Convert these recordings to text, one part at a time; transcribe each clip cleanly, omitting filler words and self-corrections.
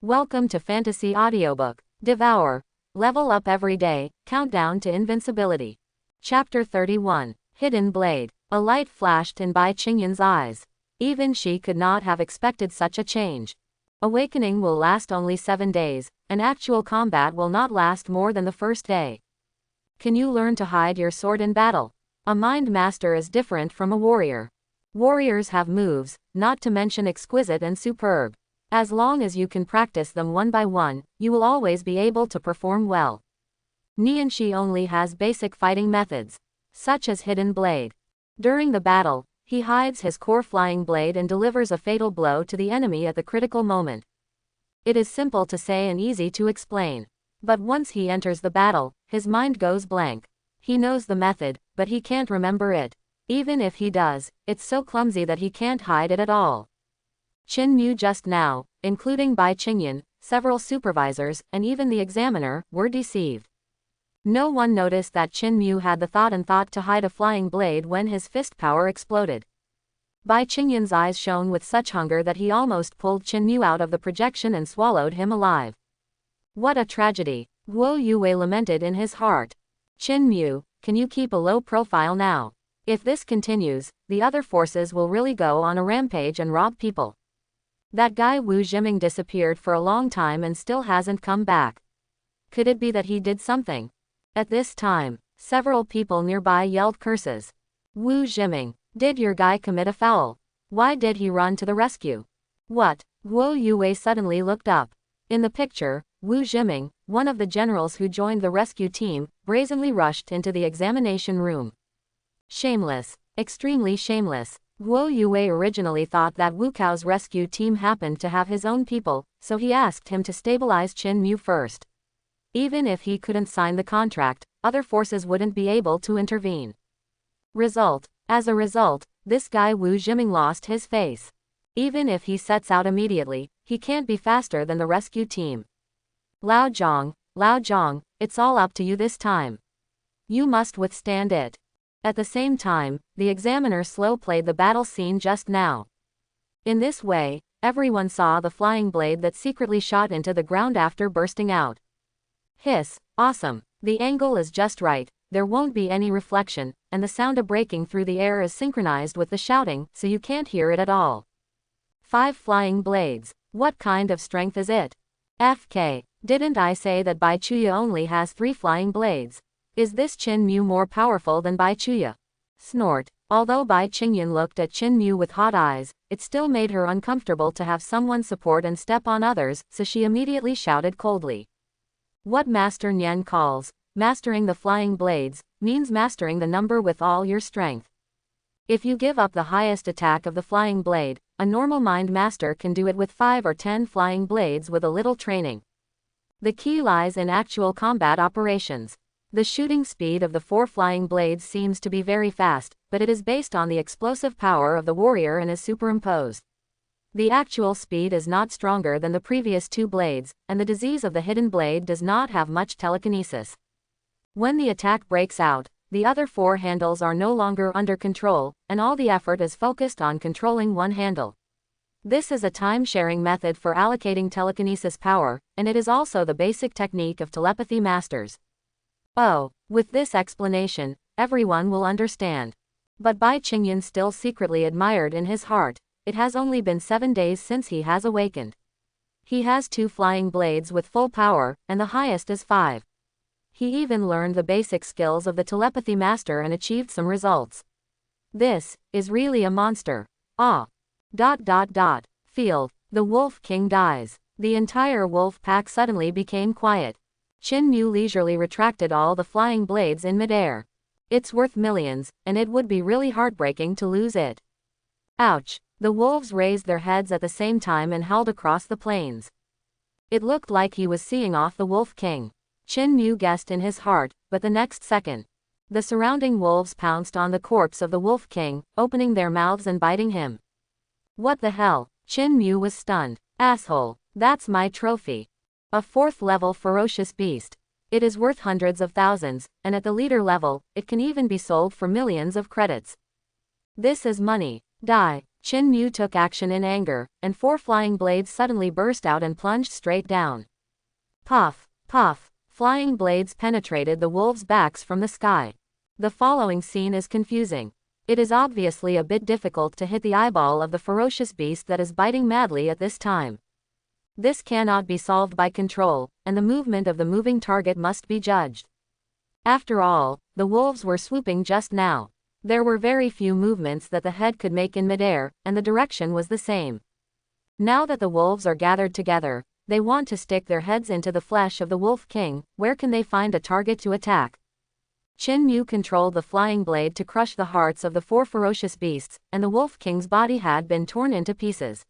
Welcome to Fantasy Audiobook, Devour. Level up every day, countdown to Invincibility. Chapter 31, Hidden Blade. A light flashed in Bai Qingyan's eyes. Even she could not have expected such a change. Awakening will last only 7 days, and actual combat will not last more than the first day. Can you learn to hide your sword in battle? A mind master is different from a warrior. Warriors have moves, not to mention exquisite and superb. As long as you can practice them one by one, you will always be able to perform well. Nianxi only has basic fighting methods, such as Hidden Blade. During the battle, he hides his core flying blade and delivers a fatal blow to the enemy at the critical moment. It is simple to say and easy to explain. But once he enters the battle, his mind goes blank. He knows the method, but he can't remember it. Even if he does, it's so clumsy that he can't hide it at all. Qin Mu just now, including Bai Qingyan, several supervisors, and even the examiner, were deceived. No one noticed that Qin Mu had the thought to hide a flying blade when his fist power exploded. Bai Qingyan's eyes shone with such hunger that he almost pulled Qin Mu out of the projection and swallowed him alive. What a tragedy, Guo Yue lamented in his heart. Qin Mu, can you keep a low profile now? If this continues, the other forces will really go on a rampage and rob people. That guy Wu Jiming disappeared for a long time and still hasn't come back. Could it be that he did something? At this time, several people nearby yelled curses. Wu Jiming, did your guy commit a foul? Why did he run to the rescue? What? Guo Yue suddenly looked up. In the picture, Wu Jiming, one of the generals who joined the rescue team, brazenly rushed into the examination room. Shameless, extremely shameless. Guo Yue originally thought that Wu Cao's rescue team happened to have his own people, so he asked him to stabilize Qin Mu first. Even if he couldn't sign the contract, other forces wouldn't be able to intervene. As a result, this guy Wu Jiming lost his face. Even if he sets out immediately, he can't be faster than the rescue team. Lao Zhang, it's all up to you this time. You must withstand it. At the same time, the examiner slow played the battle scene just now. In this way, everyone saw the flying blade that secretly shot into the ground after bursting out. Hiss, awesome, the angle is just right, there won't be any reflection, and the sound of breaking through the air is synchronized with the shouting, so you can't hear it at all. 5 flying blades, what kind of strength is it? FK, didn't I say that Bai Chuya only has 3 flying blades? Is this Qin Mu more powerful than Bai Chuya? Snort. Although Bai Qingyan looked at Qin Mu with hot eyes, it still made her uncomfortable to have someone support and step on others, so she immediately shouted coldly. What Master Nian calls mastering the flying blades means mastering the number with all your strength. If you give up the highest attack of the flying blade, a normal mind master can do it with 5 or 10 flying blades with a little training. The key lies in actual combat operations. The shooting speed of the 4 flying blades seems to be very fast, but it is based on the explosive power of the warrior and is superimposed. The actual speed is not stronger than the previous 2 blades, and the disease of the hidden blade does not have much telekinesis. When the attack breaks out, the other 4 handles are no longer under control, and all the effort is focused on controlling one handle. This is a time-sharing method for allocating telekinesis power, and it is also the basic technique of telepathy masters. Oh, with this explanation, everyone will understand. But Bai Qingyan still secretly admired in his heart. It has only been 7 days since he has awakened. He has 2 flying blades with full power, and the highest is 5. He even learned the basic skills of the telepathy master and achieved some results. This is really a monster. Ah. Field. The Wolf King dies. The entire wolf pack suddenly became quiet. Qin Mu leisurely retracted all the flying blades in midair. It's worth millions, and it would be really heartbreaking to lose it. Ouch. The wolves raised their heads at the same time and howled across the plains. It looked like he was seeing off the Wolf King. Qin Mu guessed in his heart, but the next second, the surrounding wolves pounced on the corpse of the Wolf King, opening their mouths and biting him. What the hell? Qin Mu was stunned. Asshole, that's my trophy. A 4th level ferocious beast. It is worth hundreds of thousands, and at the leader level, it can even be sold for millions of credits. This is money. Die. Qin Mu took action in anger, and 4 flying blades suddenly burst out and plunged straight down. Puff, puff, flying blades penetrated the wolves' backs from the sky. The following scene is confusing. It is obviously a bit difficult to hit the eyeball of the ferocious beast that is biting madly at this time. This cannot be solved by control, and the movement of the moving target must be judged. After all, the wolves were swooping just now. There were very few movements that the head could make in midair, and the direction was the same. Now that the wolves are gathered together, they want to stick their heads into the flesh of the Wolf King. Where can they find a target to attack? Qin Mu controlled the flying blade to crush the hearts of the 4 ferocious beasts, and the Wolf King's body had been torn into pieces.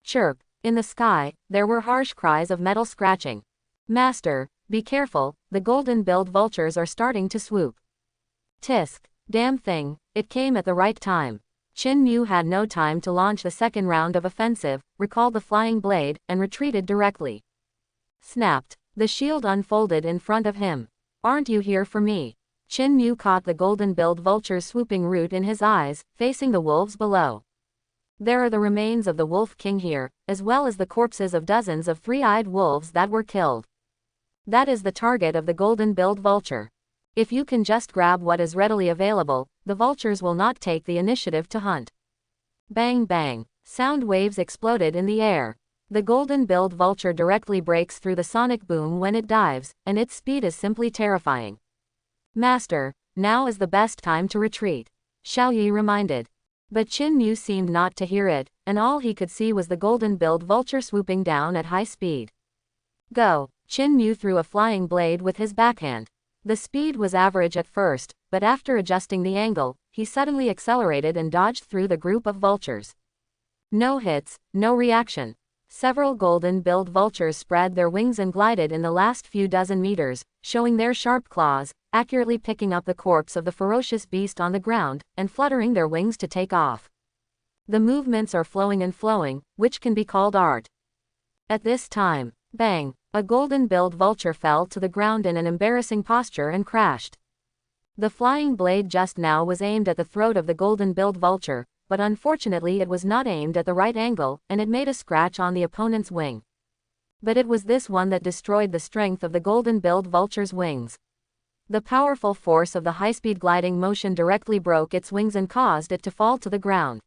Chirp! In the sky, there were harsh cries of metal scratching. Master, be careful, the golden-billed vultures are starting to swoop. Tisk! Damn thing, it came at the right time. Qin Mu had no time to launch the second round of offensive, recalled the flying blade, and retreated directly. Snapped. The shield unfolded in front of him. Aren't you here for me? Qin Mu caught the golden-billed vulture's swooping root in his eyes, facing the wolves below. There are the remains of the Wolf King here, as well as the corpses of dozens of 3-eyed wolves that were killed. That is the target of the golden-billed vulture. If you can just grab what is readily available, the vultures will not take the initiative to hunt. Bang bang. Sound waves exploded in the air. The golden-billed vulture directly breaks through the sonic boom when it dives, and its speed is simply terrifying. Master, now is the best time to retreat, Xiao Yi reminded. But Qin Mu seemed not to hear it, and all he could see was the golden-billed vulture swooping down at high speed. Go! Qin Mu threw a flying blade with his backhand. The speed was average at first, but after adjusting the angle, he suddenly accelerated and dodged through the group of vultures. No hits, no reaction. Several golden-billed vultures spread their wings and glided in the last few dozen meters, showing their sharp claws, accurately picking up the corpse of the ferocious beast on the ground, and fluttering their wings to take off. The movements are flowing and flowing, which can be called art. At this time, bang! A golden-billed vulture fell to the ground in an embarrassing posture and crashed. The flying blade just now was aimed at the throat of the golden-billed vulture, but unfortunately it was not aimed at the right angle, and it made a scratch on the opponent's wing. But it was this one that destroyed the strength of the golden-billed vulture's wings. The powerful force of the high-speed gliding motion directly broke its wings and caused it to fall to the ground.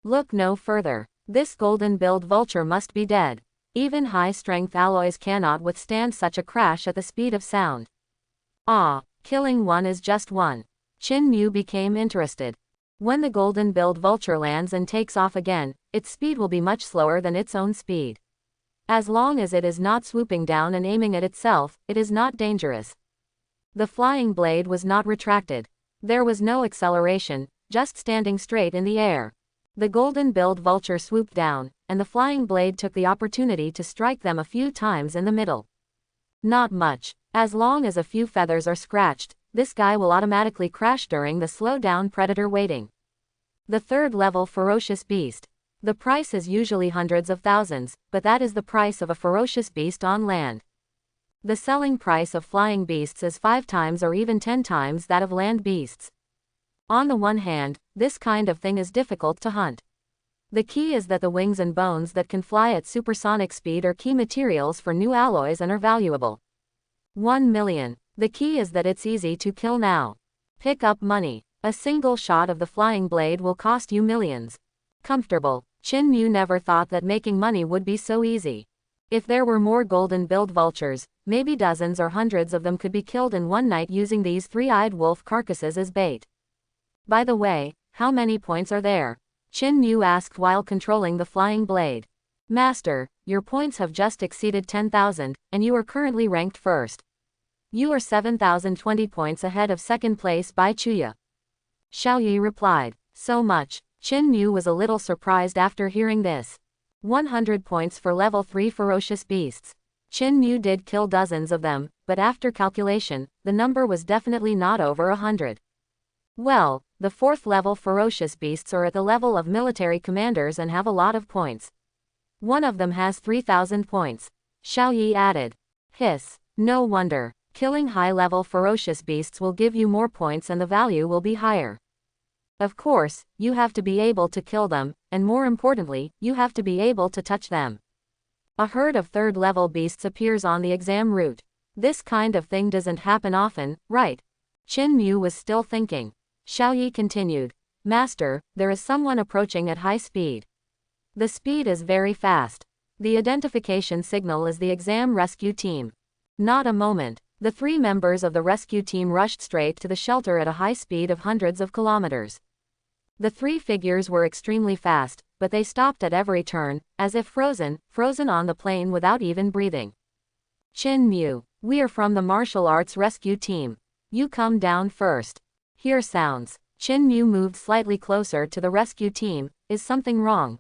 Look no further. This golden-billed vulture must be dead. Even high-strength alloys cannot withstand such a crash at the speed of sound. Ah, killing one is just one. Qin Mu became interested. When the golden-billed vulture lands and takes off again, its speed will be much slower than its own speed. As long as it is not swooping down and aiming at itself, it is not dangerous. The flying blade was not retracted. There was no acceleration, just standing straight in the air. The golden-billed vulture swooped down, and the flying blade took the opportunity to strike them a few times in the middle. Not much. As long as a few feathers are scratched, this guy will automatically crash during the slow-down predator waiting. The third-level ferocious beast. The price is usually hundreds of thousands, but that is the price of a ferocious beast on land. The selling price of flying beasts is 5 times or even 10 times that of land beasts. On the one hand, this kind of thing is difficult to hunt. The key is that the wings and bones that can fly at supersonic speed are key materials for new alloys and are valuable. 1 million. The key is that it's easy to kill now. Pick up money. A single shot of the flying blade will cost you millions. Comfortable. Qin Mu never thought that making money would be so easy. If there were more golden-billed vultures, maybe dozens or hundreds of them could be killed in one night using these 3-eyed wolf carcasses as bait. By the way, how many points are there? Qin Mu asked while controlling the flying blade. Master, your points have just exceeded 10,000, and you are currently ranked first. You are 7,020 points ahead of second place Bai Chuya. Xiao Yi replied. So much. Qin Mu was a little surprised after hearing this. 100 points for level 3 ferocious beasts. Qin Mu did kill dozens of them, but after calculation, the number was definitely not over 100. Well, the 4th level ferocious beasts are at the level of military commanders and have a lot of points. One of them has 3,000 points. Xiao Yi added. Hiss. No wonder. Killing high-level ferocious beasts will give you more points and the value will be higher. Of course, you have to be able to kill them, and more importantly, you have to be able to touch them. A herd of third-level beasts appears on the exam route. This kind of thing doesn't happen often, right? Qin Mu was still thinking. Xiaoyi continued. Master, there is someone approaching at high speed. The speed is very fast. The identification signal is the exam rescue team. Not a moment. The 3 members of the rescue team rushed straight to the shelter at a high speed of hundreds of kilometers. The 3 figures were extremely fast, but they stopped at every turn, as if frozen on the plane without even breathing. Qin Mu, we are from the martial arts rescue team. You come down first. Hear sounds. Qin Mu moved slightly closer to the rescue team. Is something wrong?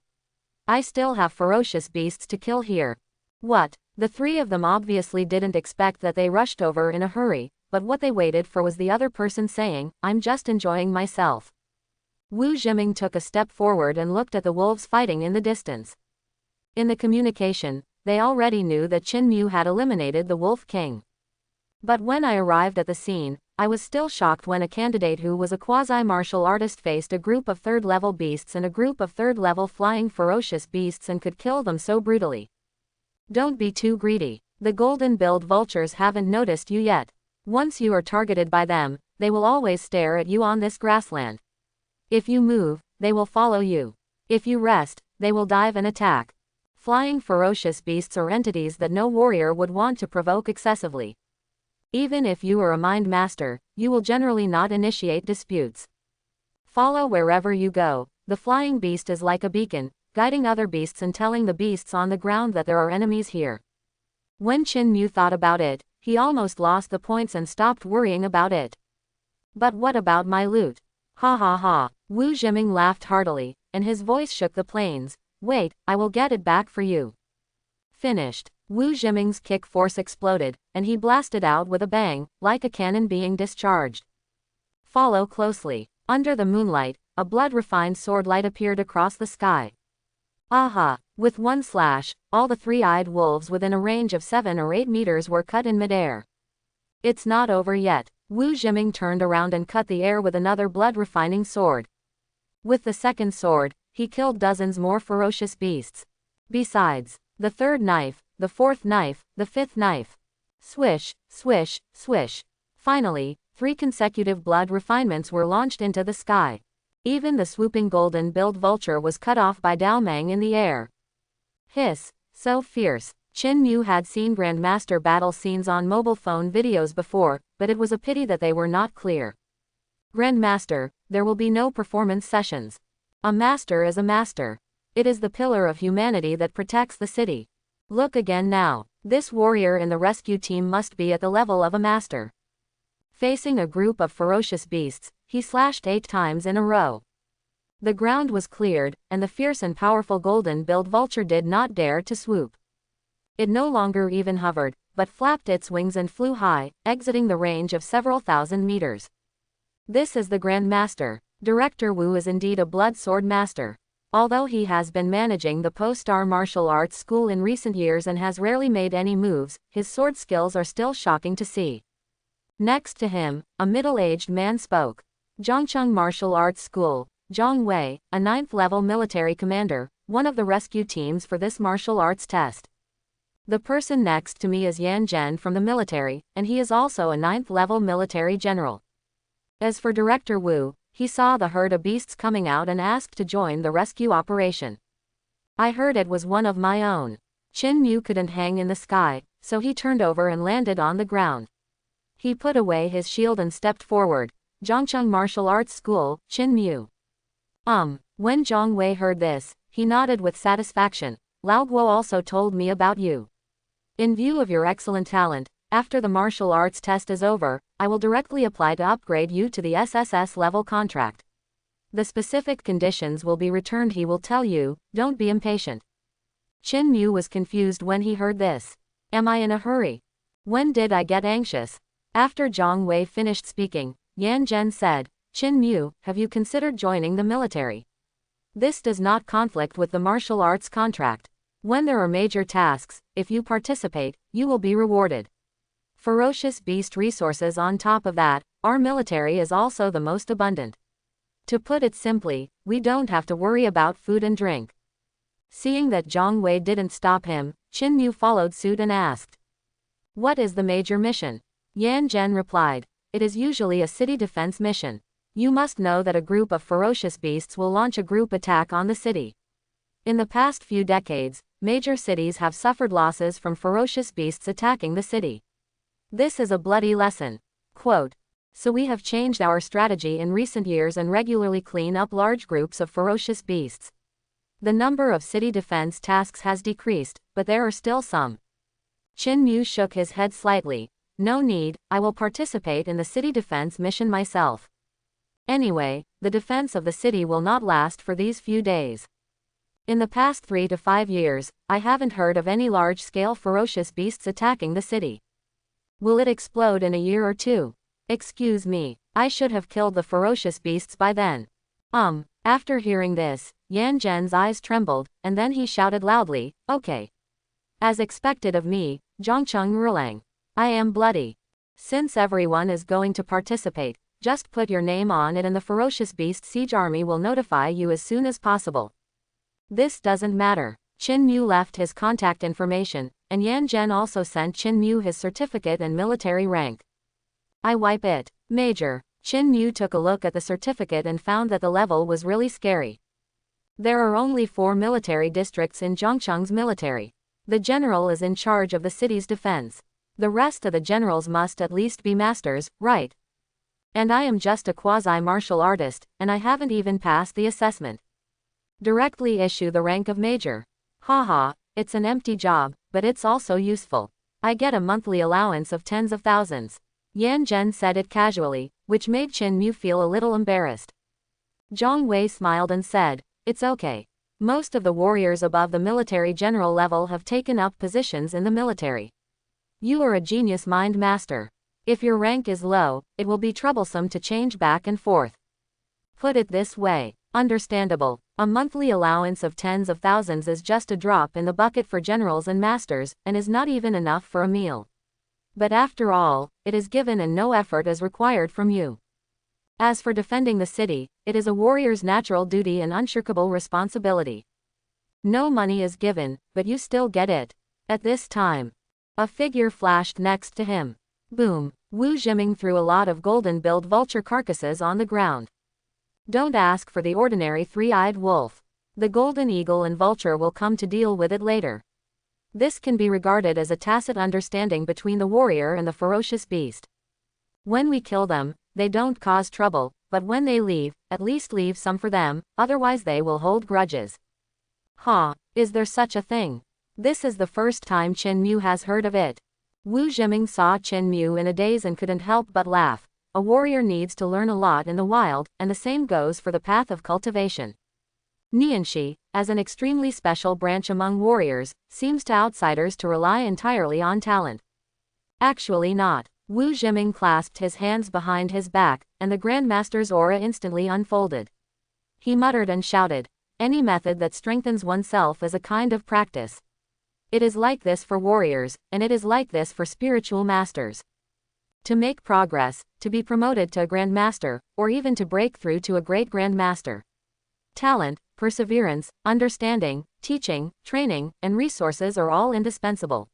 I still have ferocious beasts to kill here. What? The 3 of them obviously didn't expect that they rushed over in a hurry, but what they waited for was the other person saying, I'm just enjoying myself. Wu Jiming took a step forward and looked at the wolves fighting in the distance. In the communication, they already knew that Qin Mu had eliminated the Wolf King. But when I arrived at the scene, I was still shocked when a candidate who was a quasi-martial artist faced a group of third-level beasts and a group of third-level flying ferocious beasts and could kill them so brutally. Don't be too greedy. The golden-billed vultures haven't noticed you yet. Once you are targeted by them, they will always stare at you on this grassland. If you move, they will follow you. If you rest, they will dive and attack. Flying ferocious beasts are entities that no warrior would want to provoke excessively. Even if you are a mind master, you will generally not initiate disputes. Follow wherever you go. The flying beast is like a beacon, guiding other beasts and telling the beasts on the ground that there are enemies here. When Qin Mu thought about it, he almost lost the points and stopped worrying about it. But what about my loot? Ha ha ha. Wu Jiming laughed heartily, and his voice shook the plains. Wait, I will get it back for you. Finished. Wu Jiming's kick force exploded, and he blasted out with a bang, like a cannon being discharged. Follow closely. Under the moonlight, a blood-refined sword light appeared across the sky. Aha! With one slash, all the 3-eyed wolves within a range of 7 or 8 meters were cut in midair. It's not over yet. Wu Jiming turned around and cut the air with another blood-refining sword. With the second sword, he killed dozens more ferocious beasts. Besides, the 3rd knife, the 4th knife, the 5th knife. Swish, swish, swish. Finally, 3 consecutive blood refinements were launched into the sky. Even the swooping golden-billed vulture was cut off by Dao Mang in the air. Hiss, so fierce. Qin Mu had seen Grandmaster battle scenes on mobile phone videos before, but it was a pity that they were not clear. Grandmaster, there will be no performance sessions. A master is a master. It is the pillar of humanity that protects the city. Look again now. This warrior in the rescue team must be at the level of a master. Facing a group of ferocious beasts, he slashed 8 times in a row. The ground was cleared, and the fierce and powerful golden-billed vulture did not dare to swoop. It no longer even hovered, but flapped its wings and flew high, exiting the range of several thousand meters. This is the Grand Master. Director Wu is indeed a blood sword master. Although he has been managing the Po-Star martial arts school in recent years and has rarely made any moves, his sword skills are still shocking to see. Next to him, a middle-aged man spoke. Zhongcheng Martial Arts School. Zhang Wei, a 9th-level military commander, one of the rescue teams for this martial arts test. The person next to me is Yan Zhen from the military, and he is also a 9th-level military general. As for Director Wu, he saw the herd of beasts coming out and asked to join the rescue operation. I heard it was one of my own. Qin Mu couldn't hang in the sky, so he turned over and landed on the ground. He put away his shield and stepped forward. Zhongcheng Martial Arts School, Qin Mu. When Zhang Wei heard this, he nodded with satisfaction. Lao Guo also told me about you. In view of your excellent talent, after the martial arts test is over, I will directly apply to upgrade you to the SSS level contract. The specific conditions will be returned. He will tell you, don't be impatient. Qin Mu was confused when he heard this. Am I in a hurry? When did I get anxious? After Zhang Wei finished speaking, Yan Zhen said, Qin Mu, have you considered joining the military? This does not conflict with the martial arts contract. When there are major tasks, if you participate, you will be rewarded. Ferocious beast resources on top of that, our military is also the most abundant. To put it simply, we don't have to worry about food and drink. Seeing that Zhang Wei didn't stop him, Qin Mu followed suit and asked, "What is the major mission?" Yan Zhen replied, "It is usually a city defense mission. You must know that a group of ferocious beasts will launch a group attack on the city. In the past few decades, major cities have suffered losses from ferocious beasts attacking the city. This is a bloody lesson." Quote, "So we have changed our strategy in recent years and regularly clean up large groups of ferocious beasts. The number of city defense tasks has decreased, but there are still some." Qin Mu shook his head slightly. "No need, I will participate in the city defense mission myself. Anyway, the defense of the city will not last for these few days. In the past 3 to 5 years, I haven't heard of any large-scale ferocious beasts attacking the city. Will it explode in a year or two? Excuse me, I should have killed the ferocious beasts by then." After hearing this, Yan Zhen's eyes trembled, and then he shouted loudly, "Okay. As expected of me, Zhongcheng Rulang. I am bloody. Since everyone is going to participate, just put your name on it and the ferocious beast siege army will notify you as soon as possible." This doesn't matter. Qin Mu left his contact information, and Yan Zhen also sent Qin Mu his certificate and military rank. "I wipe it, Major." Qin Mu took a look at the certificate and found that the level was really scary. There are only 4 military districts in Zhongcheng's military. The general is in charge of the city's defense. The rest of the generals must at least be masters, right? And I am just a quasi-martial artist, and I haven't even passed the assessment. Directly issue the rank of major. Haha, it's an empty job, but it's also useful. I get a monthly allowance of tens of thousands. Yan Zhen said it casually, which made Qin Mu feel a little embarrassed. Zhang Wei smiled and said, "It's okay. Most of the warriors above the military general level have taken up positions in the military. You are a genius mind master. If your rank is low, it will be troublesome to change back and forth. Put it this way, understandable. A monthly allowance of tens of thousands is just a drop in the bucket for generals and masters, and is not even enough for a meal. But after all, it is given and no effort is required from you. As for defending the city, it is a warrior's natural duty and unshirkable responsibility. No money is given, but you still get it." At this time, a figure flashed next to him. Boom! Wu Jiming threw a lot of golden-billed vulture carcasses on the ground. "Don't ask for the ordinary 3-eyed wolf. The golden eagle and vulture will come to deal with it later. This can be regarded as a tacit understanding between the warrior and the ferocious beast. When we kill them, they don't cause trouble, but when they leave, at least leave some for them, otherwise they will hold grudges." Is there such a thing? This is the first time Qin Mu has heard of it. Wu Jiming saw Qin Mu in a daze and couldn't help but laugh. A warrior needs to learn a lot in the wild, and the same goes for the path of cultivation. Nianxi, as an extremely special branch among warriors, seems to outsiders to rely entirely on talent. Actually not. Wu Jiming clasped his hands behind his back, and the Grandmaster's aura instantly unfolded. He muttered and shouted, "Any method that strengthens oneself is a kind of practice. It is like this for warriors, and it is like this for spiritual masters. To make progress, to be promoted to a Grandmaster, or even to break through to a great Grandmaster. Talent, perseverance, understanding, teaching, training, and resources are all indispensable.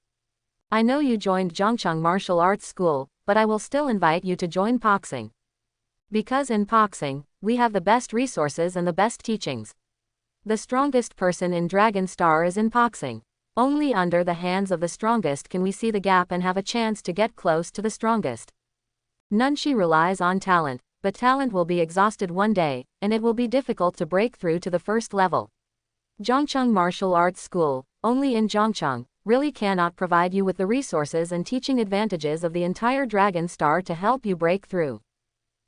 I know you joined Zhongcheng Martial Arts School, but I will still invite you to join boxing. Because in boxing, we have the best resources and the best teachings. The strongest person in Dragon Star is in boxing. Only under the hands of the strongest can we see the gap and have a chance to get close to the strongest. Nunxi relies on talent, but talent will be exhausted one day, and it will be difficult to break through to the first level. Zhongcheng Martial Arts School, only in Zhongcheng, really cannot provide you with the resources and teaching advantages of the entire Dragon Star to help you break through.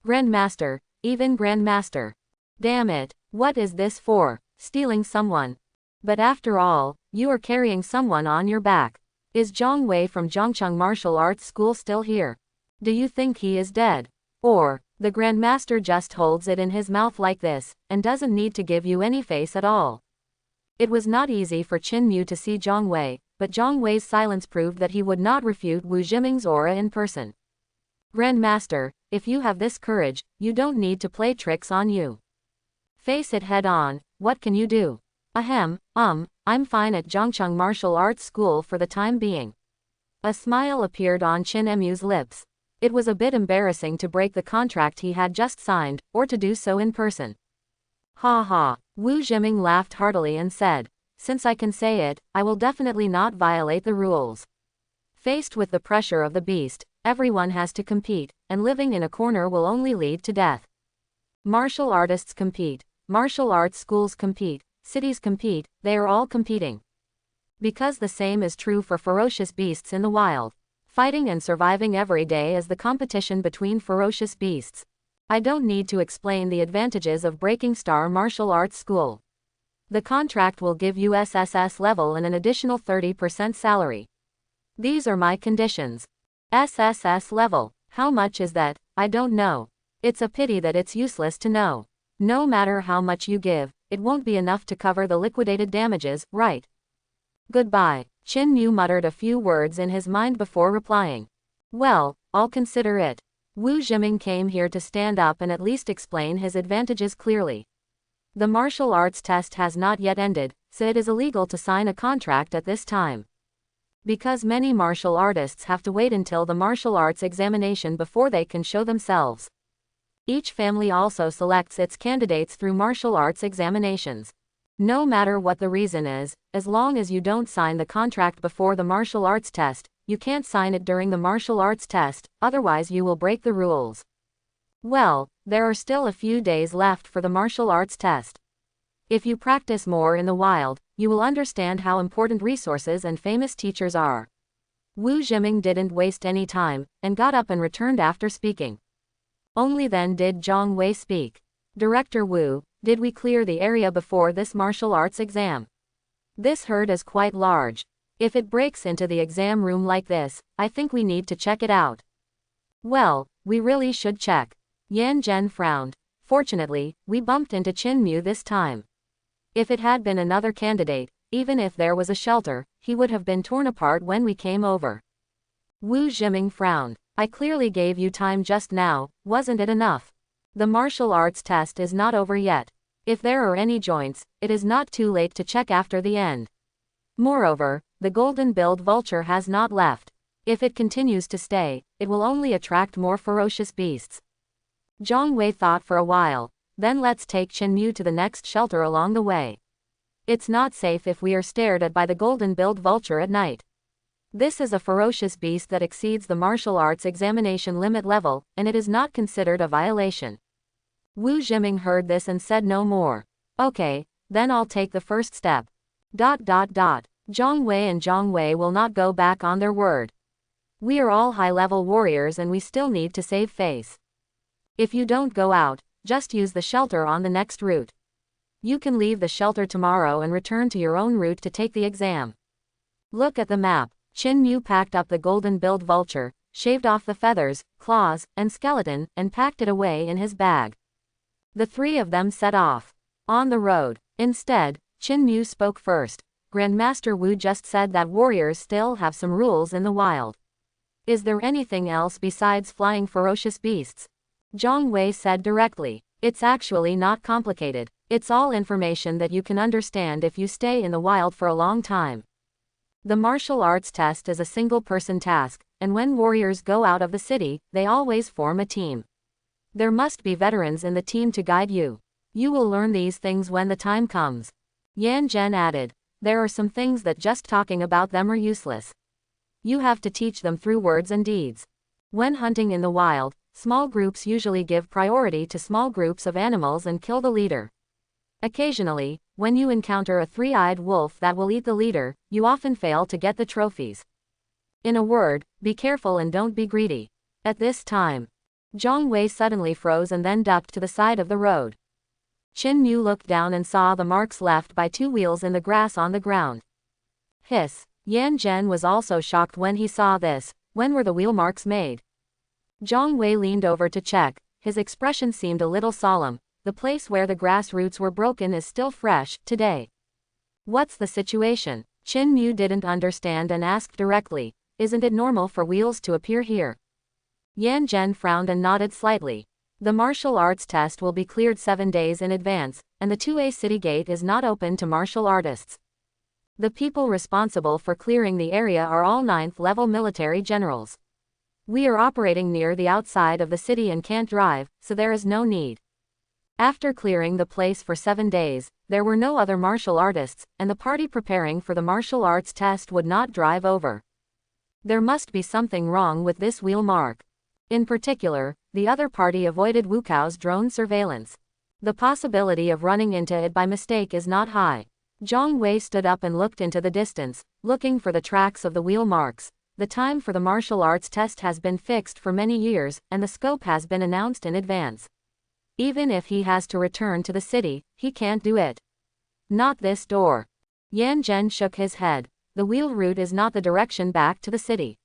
Grandmaster, even Grandmaster. Damn it, what is this for? Stealing someone. But after all, you are carrying someone on your back. Is Zhang Wei from Zhongcheng Martial Arts School still here? Do you think he is dead? Or, the Grandmaster just holds it in his mouth like this, and doesn't need to give you any face at all?" It was not easy for Qin Mu to see Zhang Wei, but Zhang Wei's silence proved that he would not refute Wu Jiming's aura in person. "Grandmaster, if you have this courage, you don't need to play tricks on you. Face it head on. What can you do? Ahem, I'm fine at Zhongcheng Martial Arts School for the time being. A smile appeared on Chin Emu's lips. It was a bit embarrassing to break the contract he had just signed, or to do so in person. Ha ha. Wu Jiming laughed heartily and said, since I can say it, I will definitely not violate the rules. Faced with the pressure of the beast, everyone has to compete, and living in a corner will only lead to death. Martial artists compete. Martial arts schools compete. Cities compete. They are all competing. Because the same is true for ferocious beasts in the wild. Fighting and surviving every day is the competition between ferocious beasts. I don't need to explain the advantages of Breaking Star Martial Arts School. The contract will give you SSS level and an additional 30% salary. These are my conditions. SSS level. How much is that? I don't know. It's a pity that it's useless to know. No matter how much you give, it won't be enough to cover the liquidated damages, right? Goodbye. Chin Mu muttered a few words in his mind before replying. Well, I'll consider it. Wu Jiming came here to stand up and at least explain his advantages clearly. The martial arts test has not yet ended, so it is illegal to sign a contract at this time. Because many martial artists have to wait until the martial arts examination before they can show themselves. Each family also selects its candidates through martial arts examinations. No matter what the reason is, as long as you don't sign the contract before the martial arts test, you can't sign it during the martial arts test, otherwise you will break the rules. Well, there are still a few days left for the martial arts test. If you practice more in the wild, you will understand how important resources and famous teachers are. Wu Jiming didn't waste any time, and got up and returned after speaking. Only then did Zhang Wei speak. Director Wu, did we clear the area before this martial arts exam? This herd is quite large. If it breaks into the exam room like this, I think we need to check it out. Well, we really should check. Yan Zhen frowned. Fortunately, we bumped into Chin Mu this time. If it had been another candidate, even if there was a shelter, he would have been torn apart when we came over. Wu Jiming frowned. I clearly gave you time just now, wasn't it enough? The martial arts test is not over yet. If there are any joints, it is not too late to check after the end. Moreover, the golden-billed vulture has not left. If it continues to stay, it will only attract more ferocious beasts. Zhang Wei thought for a while, then let's take Chen Mu to the next shelter along the way. It's not safe if we are stared at by the golden-billed vulture at night. This is a ferocious beast that exceeds the martial arts examination limit level, and it is not considered a violation. Wu Jiming heard this and said no more. Okay, then I'll take the first step. Zhang Wei and Zhang Wei will not go back on their word. We are all high-level warriors and we still need to save face. If you don't go out, just use the shelter on the next route. You can leave the shelter tomorrow and return to your own route to take the exam. Look at the map. Chin Mu packed up the golden-billed vulture, shaved off the feathers, claws, and skeleton, and packed it away in his bag. The three of them set off. On the road. Instead, Chin Mu spoke first. Grandmaster Wu just said that warriors still have some rules in the wild. Is there anything else besides flying ferocious beasts? Zhang Wei said directly. It's actually not complicated. It's all information that you can understand if you stay in the wild for a long time. The martial arts test is a single-person task, and when warriors go out of the city, they always form a team. There must be veterans in the team to guide you. You will learn these things when the time comes. Yan Zhen added. There are some things that just talking about them are useless. You have to teach them through words and deeds. When hunting in the wild, small groups usually give priority to small groups of animals and kill the leader. Occasionally, when you encounter a three-eyed wolf that will eat the leader, you often fail to get the trophies. In a word, be careful and don't be greedy. At this time, Zhang Wei suddenly froze and then ducked to the side of the road. Chin Mu looked down and saw the marks left by two wheels in the grass on the ground. Hiss. Yan Zhen was also shocked when he saw this. When were the wheel marks made? Zhang Wei leaned over to check. His expression seemed a little solemn. The place where the grass roots were broken is still fresh, today. What's the situation? Chin Mu didn't understand and asked directly. Isn't it normal for wheels to appear here? Yan Zhen frowned and nodded slightly. The martial arts test will be cleared 7 days in advance, and the 2A city gate is not open to martial artists. The people responsible for clearing the area are all 9th level military generals. We are operating near the outside of the city and can't drive, so there is no need. After clearing the place for 7 days, there were no other martial artists, and the party preparing for the martial arts test would not drive over. There must be something wrong with this wheel mark. In particular, the other party avoided Wukao's drone surveillance. The possibility of running into it by mistake is not high. Zhang Wei stood up and looked into the distance, looking for the tracks of the wheel marks. The time for the martial arts test has been fixed for many years, and the scope has been announced in advance. Even if he has to return to the city, he can't do it. Not this door. Yan Zhen shook his head. The wheel route is not the direction back to the city.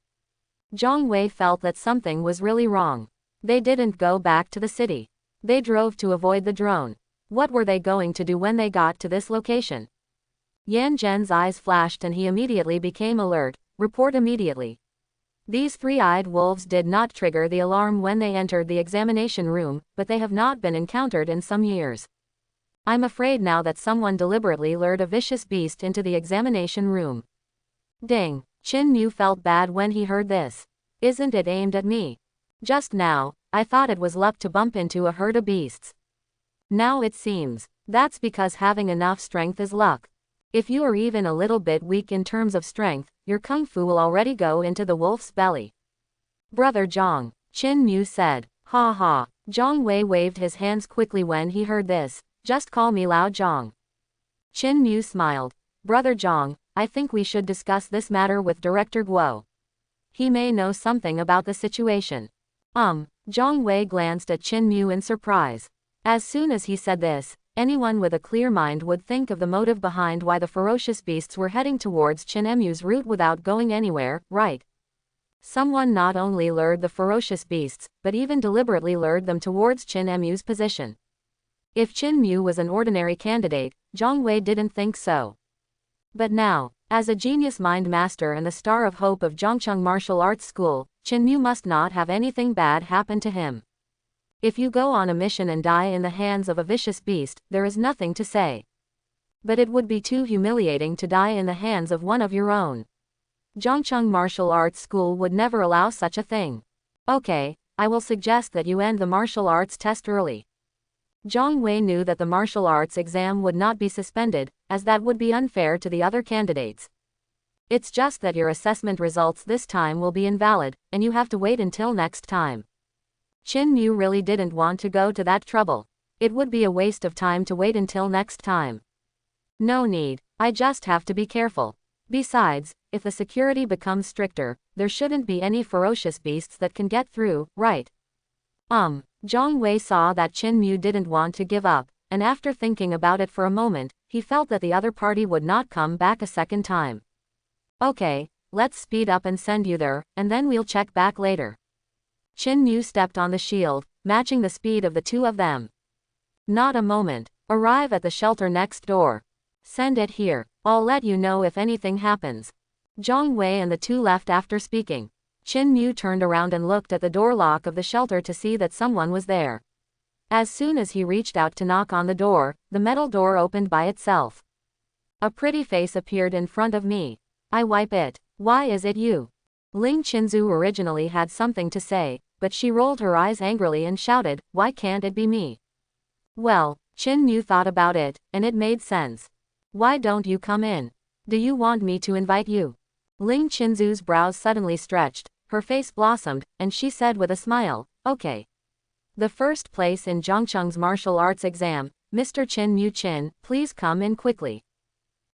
Zhang Wei felt that something was really wrong. They didn't go back to the city. They drove to avoid the drone. What were they going to do when they got to this location? Yan Zhen's eyes flashed and he immediately became alert. Report immediately. These three-eyed wolves did not trigger the alarm when they entered the examination room, but they have not been encountered in some years. I'm afraid now that someone deliberately lured a vicious beast into the examination room. Ding. Qin Mu felt bad when he heard this. Isn't it aimed at me? Just now, I thought it was luck to bump into a herd of beasts. Now it seems, that's because having enough strength is luck. If you are even a little bit weak in terms of strength, your kung fu will already go into the wolf's belly. Brother Zhang, Qin Mu said. Ha ha. Zhang Wei waved his hands quickly when he heard this. Just call me Lao Zhang. Qin Mu smiled. Brother Zhang, I think we should discuss this matter with Director Guo. He may know something about the situation. Zhang Wei glanced at Qin Mu in surprise. As soon as he said this, anyone with a clear mind would think of the motive behind why the ferocious beasts were heading towards Qin Mu's route without going anywhere, right? Someone not only lured the ferocious beasts, but even deliberately lured them towards Qin Mu's position. If Qin Mu was an ordinary candidate, Zhang Wei didn't think so. But now, as a genius mind master and the star of hope of Zhongcheng Martial Arts School, Qin Mu must not have anything bad happen to him. If you go on a mission and die in the hands of a vicious beast, there is nothing to say. But it would be too humiliating to die in the hands of one of your own. Zhongcheng Martial Arts School would never allow such a thing. Okay, I will suggest that you end the martial arts test early. Zhang Wei knew that the martial arts exam would not be suspended, as that would be unfair to the other candidates. It's just that your assessment results this time will be invalid, and you have to wait until next time. Qin Mu really didn't want to go to that trouble. It would be a waste of time to wait until next time. No need, I just have to be careful. Besides, if the security becomes stricter, there shouldn't be any ferocious beasts that can get through, right? Zhang Wei saw that Qin Mu didn't want to give up, and after thinking about it for a moment, he felt that the other party would not come back a second time. Okay, let's speed up and send you there, and then we'll check back later. Qin Mu stepped on the shield, matching the speed of the two of them. Not a moment. Arrive at the shelter next door. Send it here. I'll let you know if anything happens. Zhang Wei and the two left after speaking. Qin Mu turned around and looked at the door lock of the shelter to see that someone was there. As soon as he reached out to knock on the door, the metal door opened by itself. A pretty face appeared in front of me. I wipe it. Why is it you? Ling Qinzu originally had something to say, but she rolled her eyes angrily and shouted, why can't it be me? Well, Qin Mu thought about it, and it made sense. Why don't you come in? Do you want me to invite you? Ling Qinzu's brows suddenly stretched, her face blossomed, and she said with a smile, okay. The first place in Zhongcheng's martial arts exam, Mr. Qin Mu Qin, please come in quickly.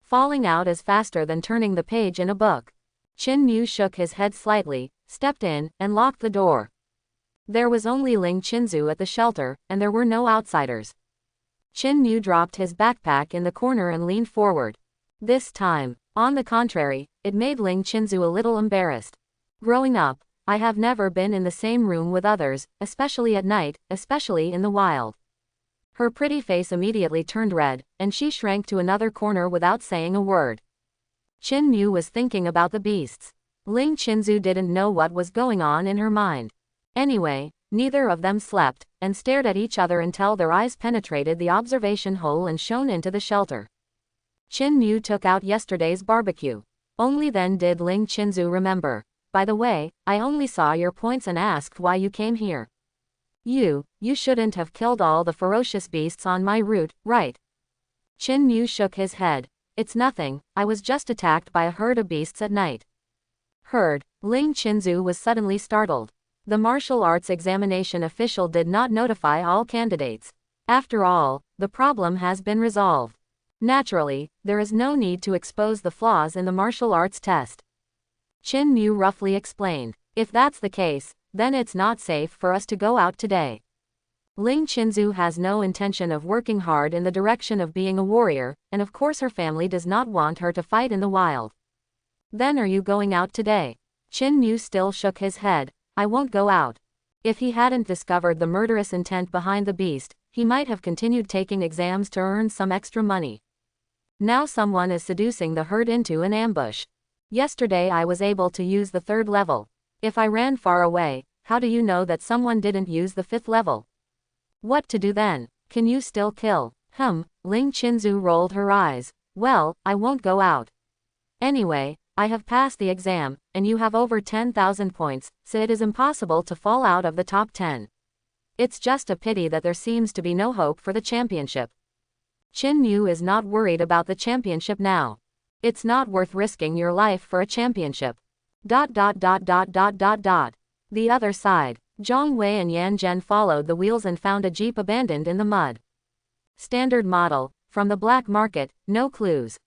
Falling out is faster than turning the page in a book. Qin Mu shook his head slightly, stepped in, and locked the door. There was only Ling Qinzu at the shelter, and there were no outsiders. Qin Mu dropped his backpack in the corner and leaned forward. This time, on the contrary, it made Ling Qinzu a little embarrassed. Growing up, I have never been in the same room with others, especially at night, especially in the wild. Her pretty face immediately turned red, and she shrank to another corner without saying a word. Qin Mu was thinking about the beasts. Ling Qinzu didn't know what was going on in her mind. Anyway, Neither of them slept, and stared at each other until their eyes penetrated the observation hole and shone into the shelter. Chin Mu took out yesterday's barbecue. Only then did Ling Chinzu remember. By the way, I only saw your points and asked why you came here. You shouldn't have killed all the ferocious beasts on my route, right? Chin Mu shook his head. It's nothing, I was just attacked by a herd of beasts at night. Herd? Ling Chinzu was suddenly startled. The martial arts examination official did not notify all candidates. After all, the problem has been resolved. Naturally, there is no need to expose the flaws in the martial arts test. Chin Mu roughly explained. If that's the case, then it's not safe for us to go out today. Ling Chinzu has no intention of working hard in the direction of being a warrior, and of course her family does not want her to fight in the wild. Then are you going out today? Chin Mu still shook his head. I won't go out. If he hadn't discovered the murderous intent behind the beast, he might have continued taking exams to earn some extra money. Now someone is seducing the herd into an ambush. Yesterday I was able to use the 3rd level. If I ran far away, how do you know that someone didn't use the 5th level? What to do then? Can you still kill? Ling Chinzu rolled her eyes. Well, I won't go out. Anyway, I have passed the exam, and you have over 10,000 points, so it is impossible to fall out of the top 10. It's just a pity that there seems to be no hope for the championship. Chin Mu is not worried about the championship now. It's not worth risking your life for a championship. The other side. Zhang Wei and Yan Zhen followed the wheels and found a jeep abandoned in the mud. Standard model, from the black market, no clues.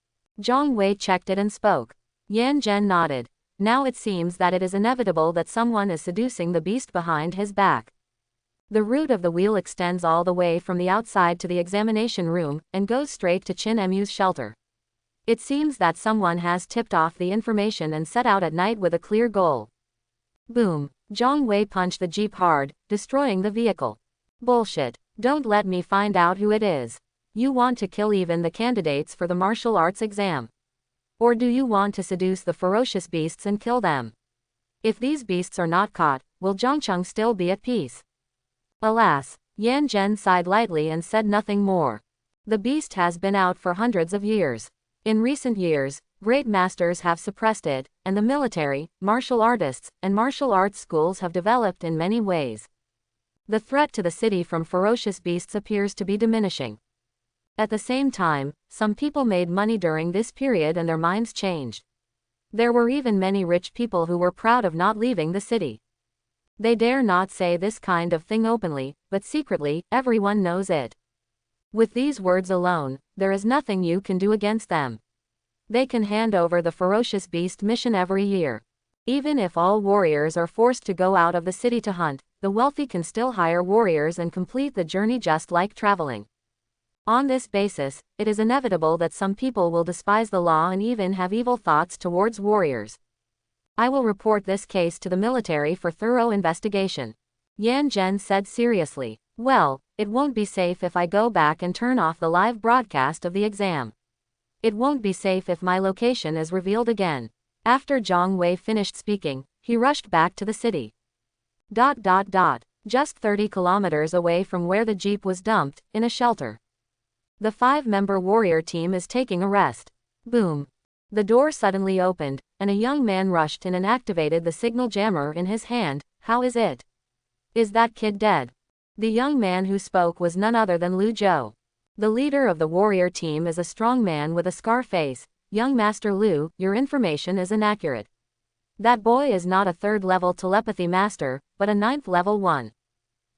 Zhang Wei checked it and spoke. Yan Zhen nodded. Now it seems that it is inevitable that someone is seducing the beast behind his back. The route of the wheel extends all the way from the outside to the examination room, and goes straight to Chin Mu's shelter. It seems that someone has tipped off the information and set out at night with a clear goal. Boom. Zhang Wei punched the jeep hard, destroying the vehicle. Bullshit. Don't let me find out who it is. You want to kill even the candidates for the martial arts exam? Or do you want to seduce the ferocious beasts and kill them? If these beasts are not caught, will Zhongcheng still be at peace? Alas, Yan Zhen sighed lightly and said nothing more. The beast has been out for hundreds of years. In recent years, great masters have suppressed it, and the military, martial artists, and martial arts schools have developed in many ways. The threat to the city from ferocious beasts appears to be diminishing. At the same time, some people made money during this period and their minds changed. There were even many rich people who were proud of not leaving the city. They dare not say this kind of thing openly, but secretly, everyone knows it. With these words alone, there is nothing you can do against them. They can hand over the ferocious beast mission every year. Even if all warriors are forced to go out of the city to hunt, the wealthy can still hire warriors and complete the journey just like traveling. On this basis, it is inevitable that some people will despise the law and even have evil thoughts towards warriors. I will report this case to the military for thorough investigation. Yan Zhen said seriously. Well, it won't be safe if I go back and turn off the live broadcast of the exam. It won't be safe if my location is revealed again. After Zhang Wei finished speaking, he rushed back to the city. Just 30 kilometers away from where the jeep was dumped, in a shelter. The 5-member warrior team is taking a rest. Boom. The door suddenly opened, and a young man rushed in and activated the signal jammer in his hand. How is it? Is that kid dead? The young man who spoke was none other than Lu Zhou. The leader of the warrior team is a strong man with a scar face. Young Master Lu, your information is inaccurate. That boy is not a 3rd-level telepathy master, but a 9th-level one.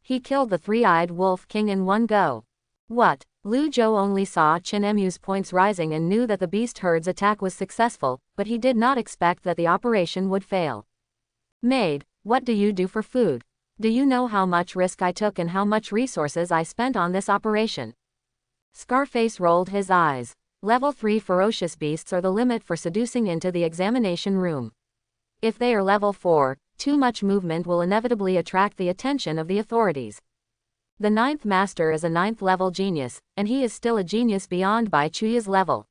He killed the 3-eyed wolf king in one go. What? Lu Zhou only saw Chin Mu's points rising and knew that the beast herd's attack was successful, but he did not expect that the operation would fail. Maid, what do you do for food? Do you know how much risk I took and how much resources I spent on this operation? Scarface rolled his eyes. Level 3 ferocious beasts are the limit for seducing into the examination room. If they are level 4, too much movement will inevitably attract the attention of the authorities. The 9th master is a 9th-level genius, and he is still a genius beyond Bai Chuya's level.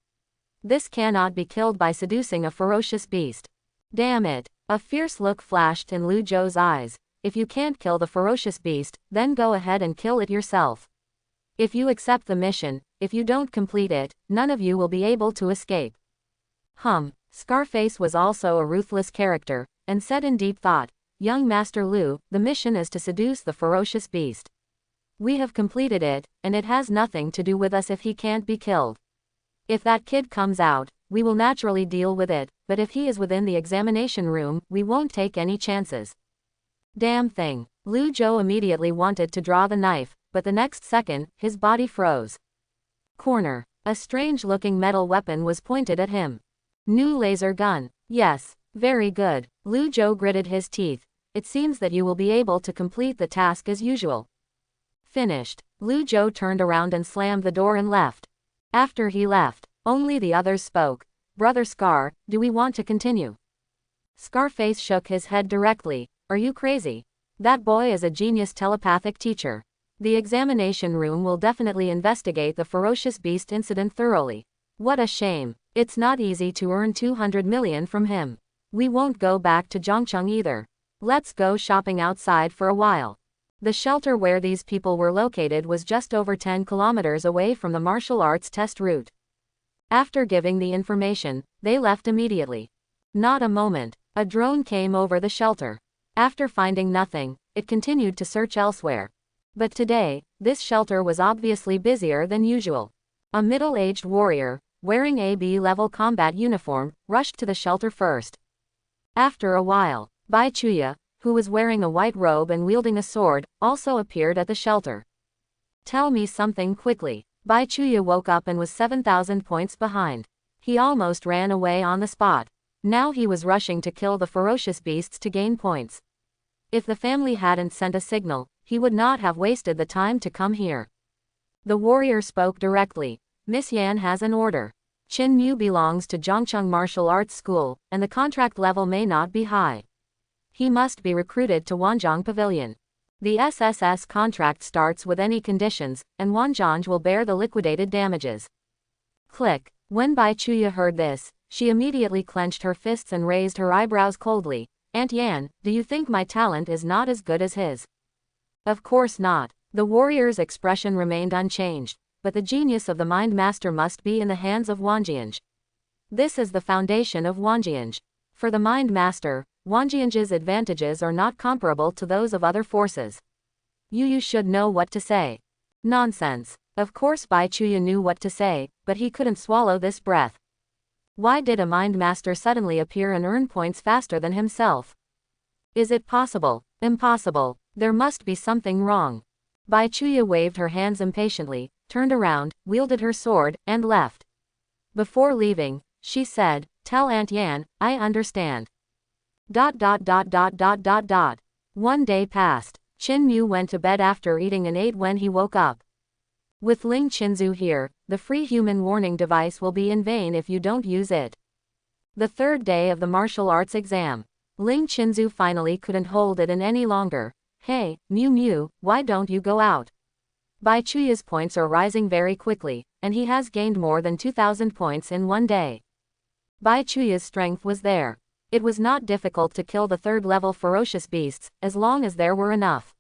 This cannot be killed by seducing a ferocious beast. Damn it. A fierce look flashed in Lu Zhou's eyes. if you can't kill the ferocious beast, then go ahead and kill it yourself. If you accept the mission, if you don't complete it, none of you will be able to escape. Scarface was also a ruthless character, and said in deep thought, young Master Lu, the mission is to seduce the ferocious beast. We have completed it, and it has nothing to do with us if he can't be killed. If that kid comes out, we will naturally deal with it, but if he is within the examination room, we won't take any chances. Damn thing. Lu Zhou immediately wanted to draw the knife, but the next second, his body froze. Corner. A strange-looking metal weapon was pointed at him. New laser gun. Yes. Very good. Lu Zhou gritted his teeth. It seems that you will be able to complete the task as usual. Finished. Lu Zhou turned around and slammed the door and left. After he left, only the others spoke. Brother Scar, do we want to continue? Scarface shook his head directly. Are you crazy? That boy is a genius telepathic teacher. The examination room will definitely investigate the ferocious beast incident thoroughly. What a shame. It's not easy to earn 200 million from him. We won't go back to Zhongcheng either. Let's go shopping outside for a while. The shelter where these people were located was just over 10 kilometers away from the martial arts test route. After giving the information, they left immediately. Not a moment. A drone came over the shelter. After finding nothing, it continued to search elsewhere. But today, this shelter was obviously busier than usual. A middle-aged warrior, wearing a B-level combat uniform, rushed to the shelter first. After a while, Bai Chuya, who was wearing a white robe and wielding a sword, also appeared at the shelter. Tell me something quickly. Bai Chuya woke up and was 7,000 points behind. He almost ran away on the spot. Now he was rushing to kill the ferocious beasts to gain points. If the family hadn't sent a signal, he would not have wasted the time to come here. The warrior spoke directly. Miss Yan has an order. Qin Mu belongs to Zhongcheng Martial Arts School, and the contract level may not be high. He must be recruited to Wanzhong Pavilion. The SSS contract starts with any conditions, and Wanzhong will bear the liquidated damages. Click. When Bai Chuya heard this, she immediately clenched her fists and raised her eyebrows coldly. Aunt Yan, do you think my talent is not as good as his? Of course not. The warrior's expression remained unchanged, but the genius of the Mind Master must be in the hands of Wanjianj. This is the foundation of Wanjianj. For the Mind Master, Wanjianj's advantages are not comparable to those of other forces. You should know what to say. Nonsense. Of course Bai Chuya knew what to say, but he couldn't swallow this breath. Why did a Mind Master suddenly appear and earn points faster than himself? Is it possible? Impossible. There must be something wrong. Bai Chuya waved her hands impatiently, turned around, wielded her sword, and left. Before leaving, she said, tell Aunt Yan, I understand. ... One day passed. Qin Mu went to bed after eating and ate when he woke up. With Ling Qinzu here, the free human warning device will be in vain if you don't use it. The third day of the martial arts exam. Ling Qinzu finally couldn't hold it in any longer. Hey, Miu Miu, why don't you go out? Bai Chuya's points are rising very quickly, and he has gained more than 2,000 points in one day. Bai Chuya's strength was there. It was not difficult to kill the third-level ferocious beasts, as long as there were enough.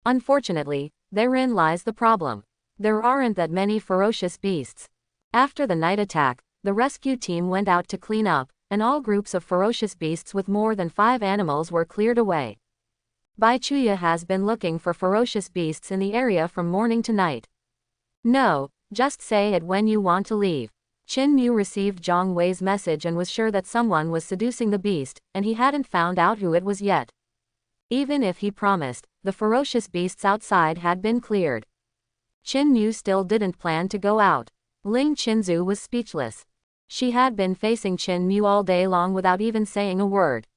Unfortunately, therein lies the problem. There aren't that many ferocious beasts. After the night attack, the rescue team went out to clean up, and all groups of ferocious beasts with more than 5 animals were cleared away. Bai Chuya has been looking for ferocious beasts in the area from morning to night. No, just say it when you want to leave. Qin Mu received Zhang Wei's message and was sure that someone was seducing the beast, and he hadn't found out who it was yet. Even if he promised, the ferocious beasts outside had been cleared. Qin Mu still didn't plan to go out. Ling Qinzu was speechless. She had been facing Qin Mu all day long without even saying a word.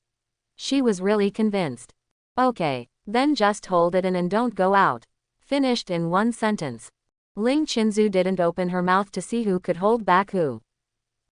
She was really convinced. Okay, then just hold it in and don't go out. Finished in one sentence. Ling Qinzu didn't open her mouth to see who could hold back who.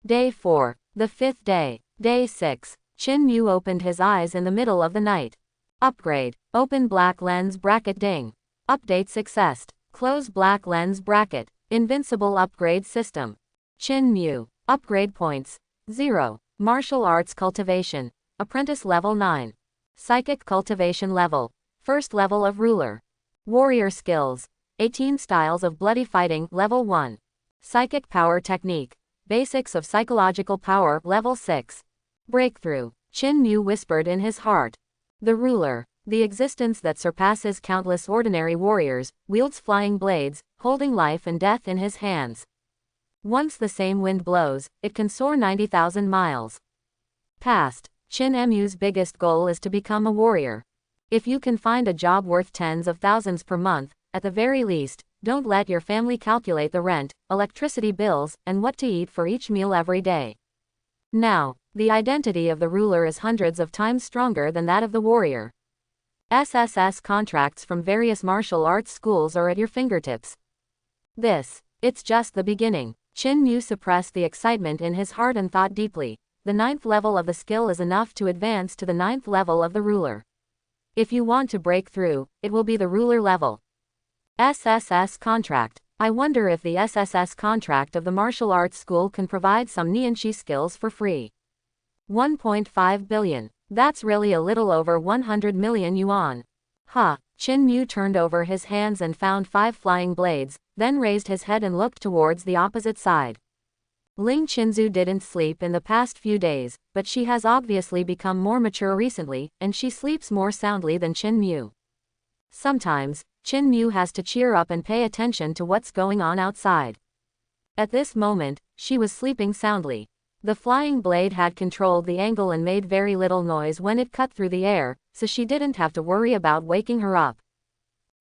Day 4. The 5th day. Day 6. Qin Mu opened his eyes in the middle of the night. Upgrade. Open black lens bracket ding. Update success. Close black lens bracket. Invincible upgrade system. Qin Mu. Upgrade points. 0. Martial arts cultivation. Apprentice level 9. Psychic cultivation level. First level of ruler. Warrior skills. 18 styles of bloody fighting, level 1. Psychic power technique. Basics of psychological power, level 6. Breakthrough. Qin Mu whispered in his heart. The ruler, the existence that surpasses countless ordinary warriors, wields flying blades, holding life and death in his hands. Once the same wind blows, it can soar 90,000 miles. Past. Qin Mu's biggest goal is to become a warrior. If you can find a job worth tens of thousands per month, at the very least, don't let your family calculate the rent, electricity bills, and what to eat for each meal every day. Now, the identity of the ruler is hundreds of times stronger than that of the warrior. SSS contracts from various martial arts schools are at your fingertips. It's just the beginning. Qin Mu suppressed the excitement in his heart and thought deeply. The 9th level of the skill is enough to advance to the 9th level of the ruler. If you want to break through, it will be the ruler level. SSS contract. I wonder if the SSS contract of the martial arts school can provide some Nianqi skills for free. 1.5 billion. That's really a little over 100 million yuan. Qin Mu turned over his hands and found 5 flying blades, then raised his head and looked towards the opposite side. Ling Qinzu didn't sleep in the past few days, but she has obviously become more mature recently, and she sleeps more soundly than Qin Mu. Sometimes, Qin Mu has to cheer up and pay attention to what's going on outside. At this moment, she was sleeping soundly. The flying blade had controlled the angle and made very little noise when it cut through the air, so she didn't have to worry about waking her up.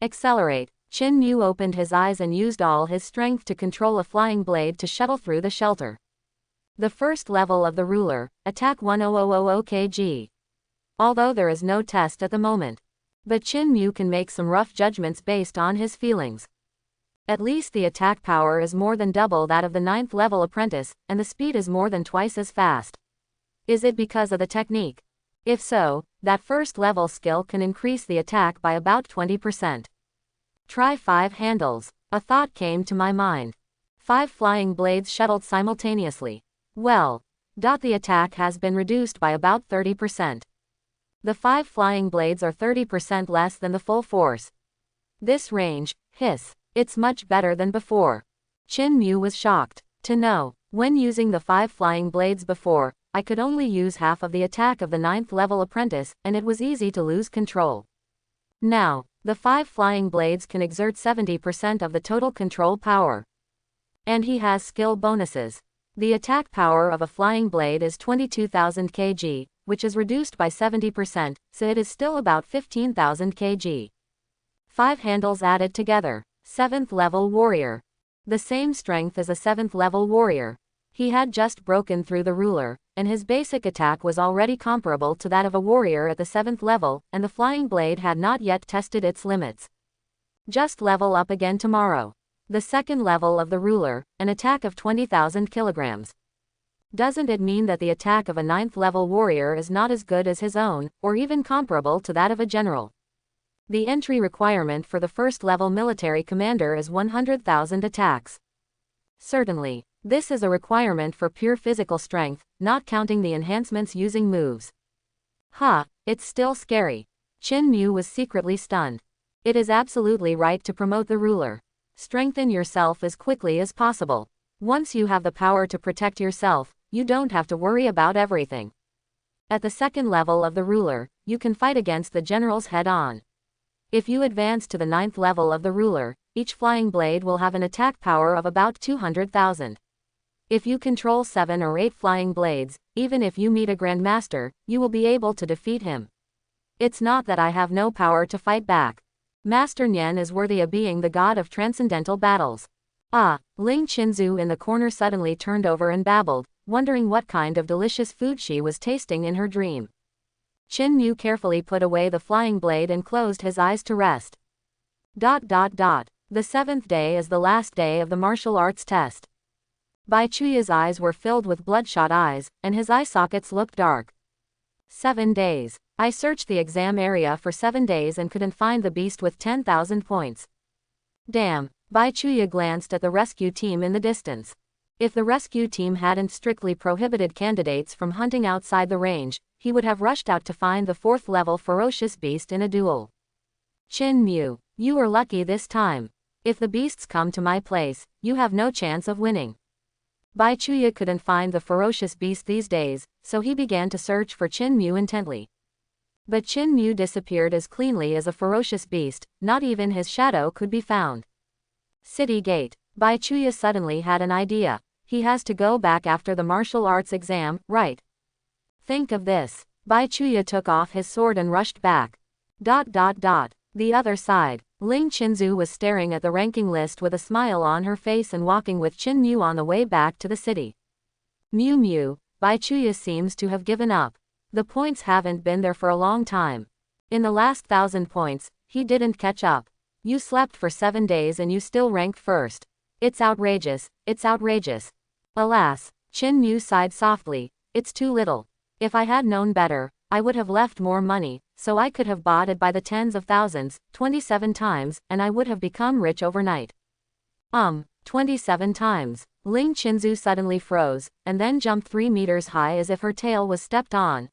Accelerate. Qin Mu opened his eyes and used all his strength to control a flying blade to shuttle through the shelter. The first level of the ruler, attack 1000 kg. Although there is no test at the moment. But Qin Mu can make some rough judgments based on his feelings. At least the attack power is more than double that of the 9th level apprentice, and the speed is more than twice as fast. Is it because of the technique? If so, that first level skill can increase the attack by about 20%. Try 5 handles. A thought came to my mind. 5 flying blades shuttled simultaneously. Well, the attack has been reduced by about 30%. The 5 flying blades are 30% less than the full force. This range, it's much better than before. Qin Mu was shocked to know, when using the 5 flying blades before, I could only use half of the attack of the 9th level apprentice, and it was easy to lose control. Now, the 5 flying blades can exert 70% of the total control power. And he has skill bonuses. The attack power of a flying blade is 22,000 kg, which is reduced by 70%, so it is still about 15,000 kg. 5 handles added together. 7th level warrior. The same strength as a 7th level warrior. He had just broken through the ruler, and his basic attack was already comparable to that of a warrior at the 7th level, and the flying blade had not yet tested its limits. Just level up again tomorrow. The 2nd level of the ruler, an attack of 20,000 kilograms. Doesn't it mean that the attack of a 9th level warrior is not as good as his own, or even comparable to that of a general? The entry requirement for the 1st level military commander is 100,000 attacks. Certainly, this is a requirement for pure physical strength, not counting the enhancements using moves. It's still scary. Qin Mu was secretly stunned. It is absolutely right to promote the ruler. Strengthen yourself as quickly as possible. Once you have the power to protect yourself, you don't have to worry about everything. At the 2nd level of the ruler, you can fight against the generals head-on. If you advance to the 9th level of the ruler, each flying blade will have an attack power of about 200,000. If you control 7 or 8 flying blades, even if you meet a grandmaster, you will be able to defeat him. It's not that I have no power to fight back. Master Nian is worthy of being the god of transcendental battles. Ling Qinzu in the corner suddenly turned over and babbled, wondering what kind of delicious food she was tasting in her dream. Qin Mu carefully put away the flying blade and closed his eyes to rest. The 7th day is the last day of the martial arts test. Bai Chuya's eyes were filled with bloodshot eyes, and his eye sockets looked dark. 7 days. I searched the exam area for 7 days and couldn't find the beast with 10,000 points. Damn. Bai Chuya glanced at the rescue team in the distance. If the rescue team hadn't strictly prohibited candidates from hunting outside the range, he would have rushed out to find the 4th level ferocious beast in a duel. Chin Mew, you were lucky this time. If the beasts come to my place, you have no chance of winning. Bai Chuya couldn't find the ferocious beast these days, so he began to search for Chin Mew intently. But Chin Mew disappeared as cleanly as a ferocious beast, not even his shadow could be found. City Gate. Bai Chuya suddenly had an idea. He has to go back after the martial arts exam, right? Think of this. Bai Chuya took off his sword and rushed back. The other side. Ling Qinzu was staring at the ranking list with a smile on her face and walking with Chin Mew on the way back to the city. Mew Mew, Bai Chuya seems to have given up. The points haven't been there for a long time. In the last 1,000 points, he didn't catch up. You slept for 7 days and you still ranked first. It's outrageous, it's outrageous. Alas, Chin Mew sighed softly, it's too little. If I had known better, I would have left more money, so I could have bought it by the tens of thousands, 27 times, and I would have become rich overnight. 27 times. Ling Qinzu suddenly froze, and then jumped 3 meters high as if her tail was stepped on.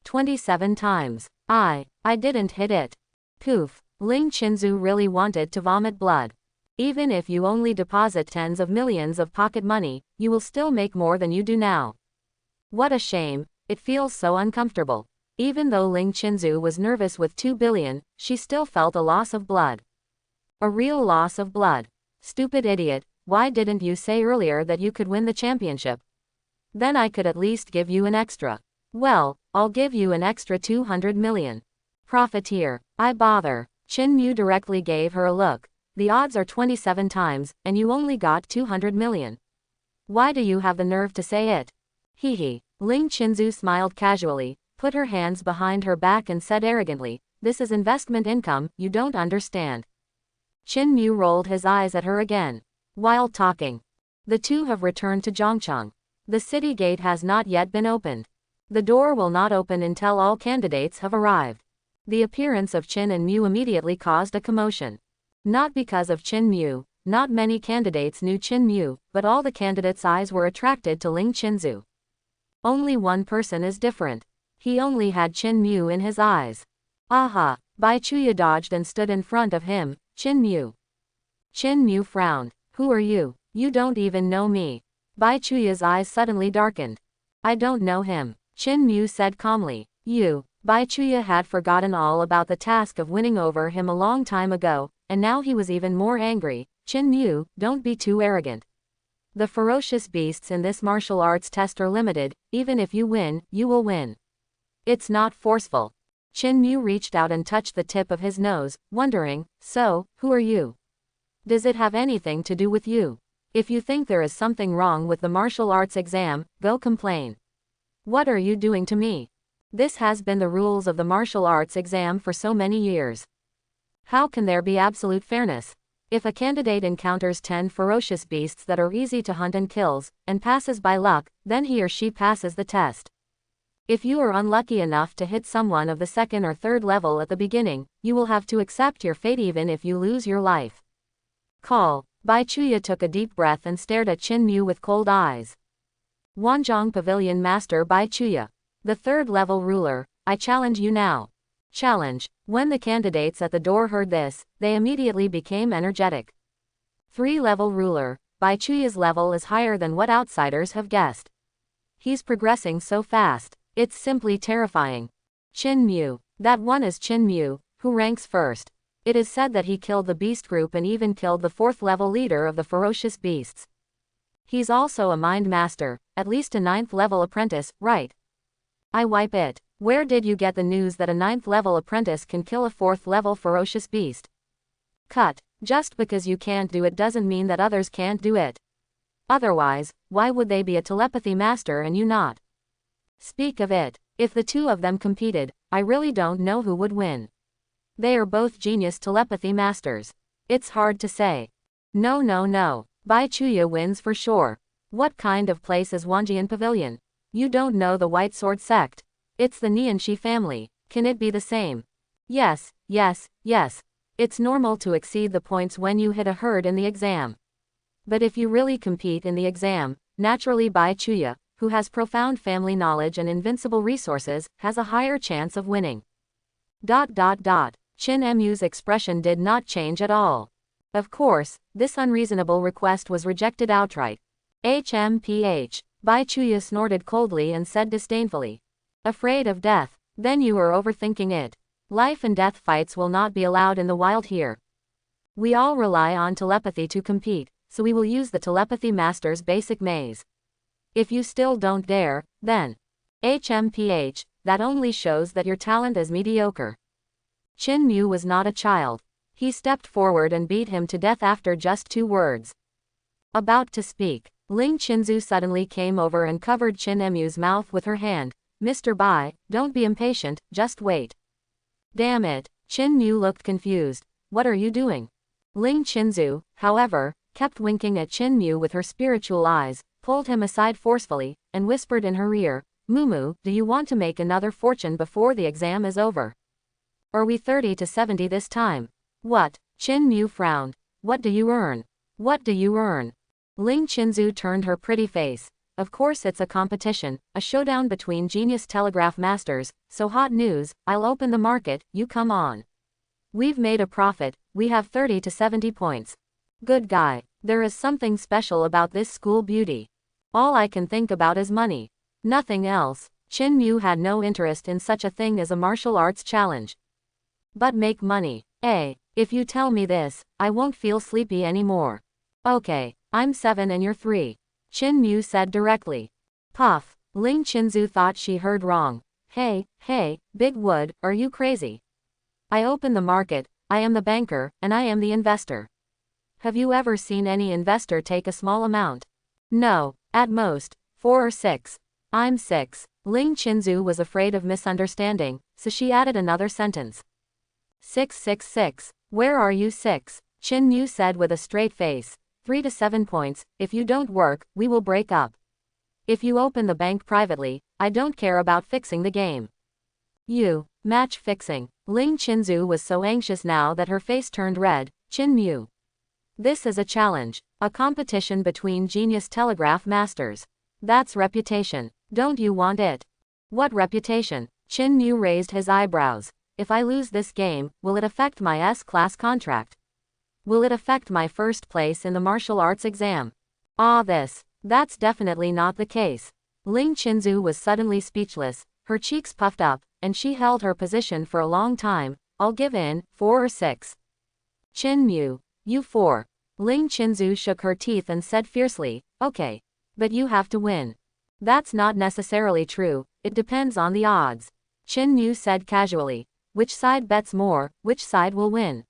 27 times. I didn't hit it. Poof. Ling Qinzu really wanted to vomit blood. Even if you only deposit tens of millions of pocket money, you will still make more than you do now. What a shame, it feels so uncomfortable. Even though Ling Qinzu was nervous with 2 billion, she still felt a loss of blood. A real loss of blood. Stupid idiot, why didn't you say earlier that you could win the championship? Then I could at least give you an extra. Well, I'll give you an extra 200 million. Profiteer, I bother. Chin Mew directly gave her a look. The odds are 27 times, and you only got 200 million. Why do you have the nerve to say it? Hee. Ling Qinzu smiled casually, put her hands behind her back and said arrogantly, this is investment income, you don't understand. Chin Mew rolled his eyes at her again. While talking, the two have returned to Zhongcheng. The city gate has not yet been opened. The door will not open until all candidates have arrived. The appearance of Chin and Mew immediately caused a commotion. Not because of Chin Mew, not many candidates knew Chin Mew, but all the candidates' eyes were attracted to Ling Qinzu. Only one person is different. He only had Chin Mew in his eyes. Aha! Bai Chuya dodged and stood in front of him. Chin Mew. Chin Mew frowned. Who are you? You don't even know me. Bai Chuya's eyes suddenly darkened. I don't know him. Chin Mew said calmly. You. Bai Chuya had forgotten all about the task of winning over him a long time ago, and now he was even more angry. Chin Mew, don't be too arrogant. The ferocious beasts in this martial arts test are limited, even if you win, you will win. It's not forceful. Chin Mew reached out and touched the tip of his nose, wondering, so, who are you? Does it have anything to do with you? If you think there is something wrong with the martial arts exam, go complain. What are you doing to me? This has been the rules of the martial arts exam for so many years. How can there be absolute fairness? If a candidate encounters 10 ferocious beasts that are easy to hunt and kills, and passes by luck, then he or she passes the test. If you are unlucky enough to hit someone of the 2nd or 3rd level at the beginning, you will have to accept your fate even if you lose your life. Call. Bai Chuya took a deep breath and stared at Chin Mew with cold eyes. Wanzhong Pavilion Master Bai Chuya. The 3rd level ruler, I challenge you now. Challenge. When the candidates at the door heard this, they immediately became energetic. 3-level ruler, Bai Chuya's level is higher than what outsiders have guessed. He's progressing so fast, it's simply terrifying. Chin Mew. That one is Chin Mew, who ranks first. It is said that he killed the beast group and even killed the 4th-level leader of the ferocious beasts. He's also a mind master, at least a 9th-level apprentice, right? I wipe it. Where did you get the news that a 9th-level apprentice can kill a 4th-level ferocious beast? Cut. Just because you can't do it doesn't mean that others can't do it. Otherwise, why would they be a telepathy master and you not? Speak of it. If the two of them competed, I really don't know who would win. They are both genius telepathy masters. It's hard to say. No. Bai Chuya wins for sure. What kind of place is Wanjian Pavilion? You don't know the White Sword sect. It's the Nianxi family. Can it be the same? Yes. It's normal to exceed the points when you hit a herd in the exam. But if you really compete in the exam, naturally Bai Chuya, who has profound family knowledge and invincible resources, has a higher chance of winning. Chin Mu's expression did not change at all. Of course, this unreasonable request was rejected outright. HMPH. Bai Chuya snorted coldly and said disdainfully. Afraid of death? Then you are overthinking it. Life and death fights will not be allowed in the wild here. We all rely on telepathy to compete, so we will use the telepathy master's basic maze. If you still don't dare, then HMPH, that only shows that your talent is mediocre. Chin Mu was not a child. He stepped forward and beat him to death after just 2 words. About to speak, Ling Chinzu suddenly came over and covered Chin Mu's mouth with her hand. Mr. Bai, don't be impatient, just wait. Damn it, Chin Mu looked confused. What are you doing? Ling Chinzu, however, kept winking at Chin Mu with her spiritual eyes, pulled him aside forcefully, and whispered in her ear, Mumu, do you want to make another fortune before the exam is over? Are we 30 to 70 this time? What? Chin Mu frowned. What do you earn? What do you earn? Ling Chinzu turned her pretty face. Of course it's a competition, a showdown between genius telegraph masters, so hot news, I'll open the market, you come on. We've made a profit, we have 30 to 70 points. Good guy, there is something special about this school beauty. All I can think about is money. Nothing else. Chin Mu had no interest in such a thing as a martial arts challenge. But make money. If you tell me this, I won't feel sleepy anymore. Okay, I'm 7 and you're 3. Chin Mu said directly. Puff. Ling Chinzu thought she heard wrong. Hey, Big Wood, are you crazy? I open the market, I am the banker, and I am the investor. Have you ever seen any investor take a small amount? No, at most, 4 or 6. I'm 6. Ling Chinzu was afraid of misunderstanding, so she added another sentence. 666. Where are you 6? Chin Mu said with a straight face. 3 to 7 points, if you don't work, we will break up. If you open the bank privately, I don't care about fixing the game. You, match fixing. Ling Chinzu was so anxious now that her face turned red. Chin Mu. This is a challenge, a competition between genius telegraph masters. That's reputation. Don't you want it? What reputation? Chin Mu raised his eyebrows. If I lose this game, will it affect my S-class contract? Will it affect my first place in the martial arts exam? That's definitely not the case. Ling Chinzu was suddenly speechless, her cheeks puffed up, and she held her position for a long time. I'll give in, 4 or 6. Chin Mu, you 4. Ling Chinzu shook her teeth and said fiercely, okay. But you have to win. That's not necessarily true, it depends on the odds. Chin Mu said casually. Which side bets more, which side will win?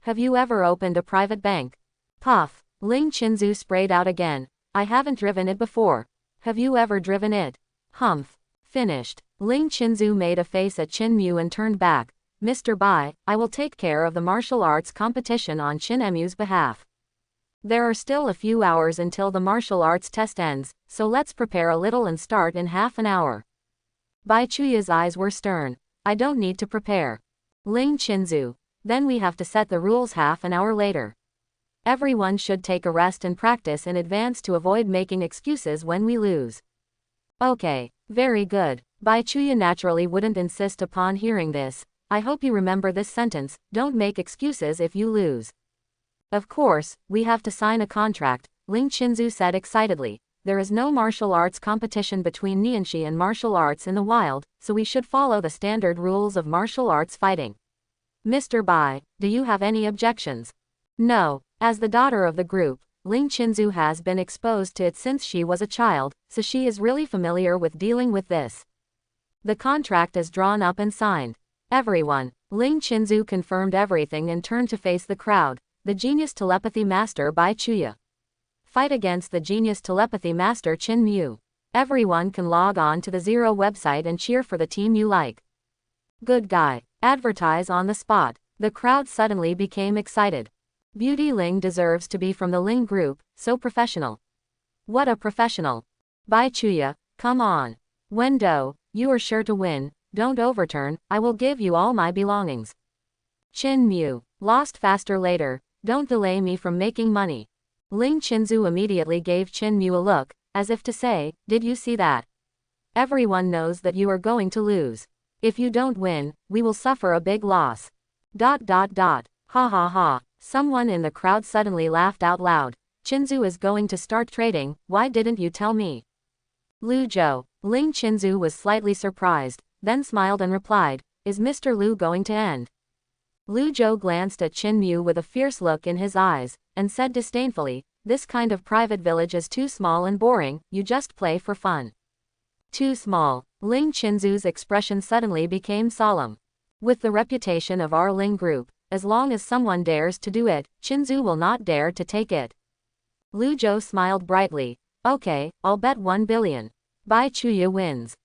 Have you ever opened a private bank? Puff. Ling Chinzu sprayed out again. I haven't driven it before. Have you ever driven it? Humph. Finished. Ling Chinzu made a face at Chin Mu and turned back. Mr. Bai, I will take care of the martial arts competition on Chin Mu's behalf. There are still a few hours until the martial arts test ends, so let's prepare a little and start in half an hour. Bai Chuya's eyes were stern. I don't need to prepare. Ling Chinzu. Then we have to set the rules half an hour later. Everyone should take a rest and practice in advance to avoid making excuses when we lose. Okay, very good. Bai Chuya naturally wouldn't insist upon hearing this. I hope you remember this sentence, don't make excuses if you lose. Of course, we have to sign a contract, Ling Chinzu said excitedly. There is no martial arts competition between Nianxi and martial arts in the wild, so we should follow the standard rules of martial arts fighting. Mr. Bai, do you have any objections? No, as the daughter of the group, Ling Chinzu has been exposed to it since she was a child, so she is really familiar with dealing with this. The contract is drawn up and signed. Everyone. Ling Chinzu confirmed everything and turned to face the crowd. The genius telepathy master Bai Chuya. Fight against the genius telepathy master Chin Mu. Everyone can log on to the Zero website and cheer for the team you like. Good guy. Advertise on the spot. The crowd suddenly became excited. Beauty Ling deserves to be from the Ling group, so professional. What a professional. Bai Chuya, come on. Wendo, you are sure to win, don't overturn, I will give you all my belongings. Chin Mu, lost faster later, don't delay me from making money. Ling Qinzu immediately gave Qin Mu a look, as if to say, did you see that? Everyone knows that you are going to lose. If you don't win, we will suffer a big loss. ... Ha ha ha. Someone in the crowd suddenly laughed out loud. Qinzu is going to start trading, why didn't you tell me? Lu Zhou. Ling Qinzu was slightly surprised, then smiled and replied, is Mr. Lu going to end? Lu Zhou glanced at Qin Mu with a fierce look in his eyes, and said disdainfully, this kind of private village is too small and boring, you just play for fun. Too small. Ling Qinzu's expression suddenly became solemn. With the reputation of our Ling group, as long as someone dares to do it, Qinzu will not dare to take it. Lu Zhou smiled brightly. Okay, I'll bet 1 billion. Bai Chuya wins.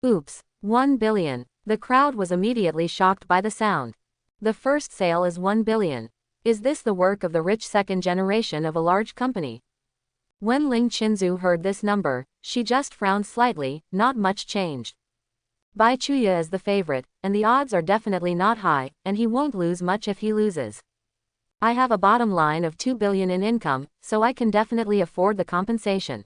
Oops, 1 billion. The crowd was immediately shocked by the sound. The first sale is 1 billion. Is this the work of the rich second generation of a large company? When Ling Qinzu heard this number, she just frowned slightly, not much changed. Bai Chuya is the favorite, and the odds are definitely not high, and he won't lose much if he loses. I have a bottom line of 2 billion in income, so I can definitely afford the compensation.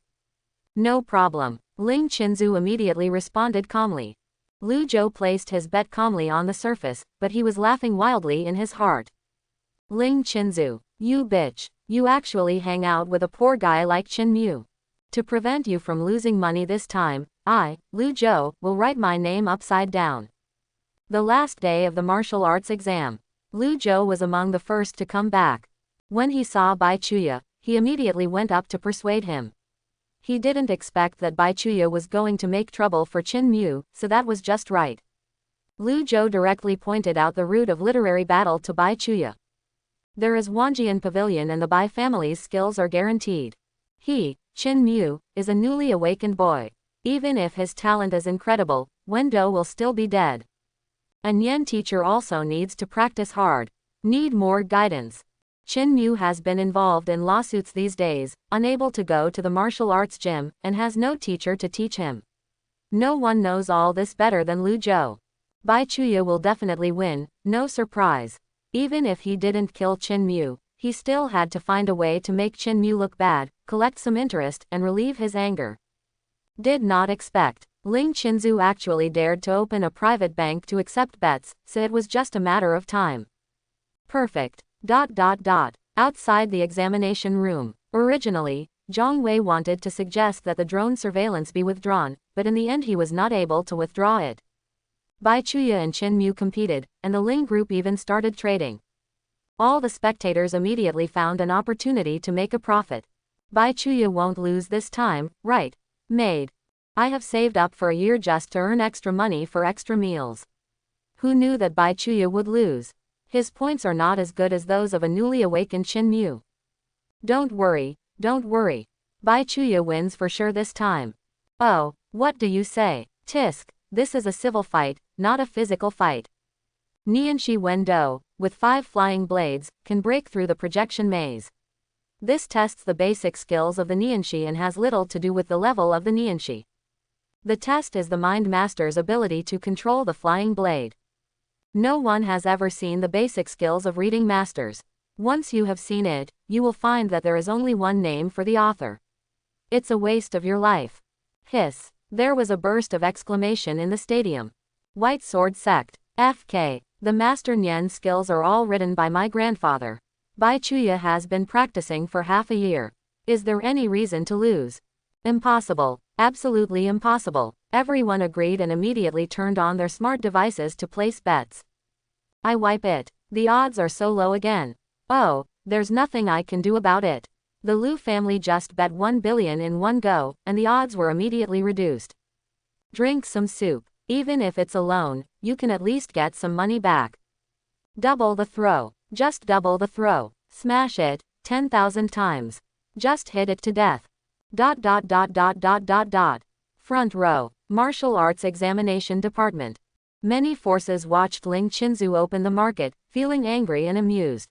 No problem. Ling Qinzu immediately responded calmly. Lu Zhou placed his bet calmly on the surface, but he was laughing wildly in his heart. Ling Qinzu, you bitch. You actually hang out with a poor guy like Qin Mu. To prevent you from losing money this time, I, Lu Zhou, will write my name upside down. The last day of the martial arts exam. Lu Zhou was among the first to come back. When he saw Bai Chuya, he immediately went up to persuade him. He didn't expect that Bai Chuya was going to make trouble for Qin Mu, so that was just right. Lu Zhou directly pointed out the route of literary battle to Bai Chuya. There is Wanjian Pavilion and the Bai family's skills are guaranteed. He, Qin Mu, is a newly awakened boy. Even if his talent is incredible, Wendo will still be dead. A Nian teacher also needs to practice hard. Need more guidance. Qin Mu has been involved in lawsuits these days, unable to go to the martial arts gym, and has no teacher to teach him. No one knows all this better than Lu Zhou. Bai Chuya will definitely win, no surprise. Even if he didn't kill Qin Mu, he still had to find a way to make Qin Mu look bad, collect some interest, and relieve his anger. Did not expect. Ling Qinzu actually dared to open a private bank to accept bets, so it was just a matter of time. Perfect. Outside the examination room. Originally, Zhang Wei wanted to suggest that the drone surveillance be withdrawn, but in the end he was not able to withdraw it. Bai Chuya and Qin Mu competed, and the Ling group even started trading. All the spectators immediately found an opportunity to make a profit. Bai Chuya won't lose this time, right? Made. I have saved up for a year just to earn extra money for extra meals. Who knew that Bai Chuya would lose? His points are not as good as those of a newly awakened Qin Mu. Don't worry. Bai Chuya wins for sure this time. Oh, what do you say? Tisk, this is a civil fight, not a physical fight. Nianxi Wendo, with 5 flying blades, can break through the projection maze. This tests the basic skills of the Nianxi and has little to do with the level of the Nianxi. The test is the Mind Master's ability to control the flying blade. No one has ever seen the basic skills of reading masters. Once you have seen it, you will find that there is only one name for the author. It's a waste of your life. Hiss. There was a burst of exclamation in the stadium. White Sword Sect. FK. The Master Nian skills are all written by my grandfather. Bai Chuya has been practicing for half a year. Is there any reason to lose? Impossible. Absolutely impossible. Everyone agreed and immediately turned on their smart devices to place bets. I wipe it. The odds are so low again. Oh, there's nothing I can do about it. The Lu family just bet 1 billion in one go, and the odds were immediately reduced. Drink some soup. Even if it's a loan, you can at least get some money back. Double the throw. Just double the throw. Smash it 10,000 times. Just hit it to death. Front row. Martial Arts Examination Department. Many forces watched Ling Qinzu open the market, feeling angry and amused.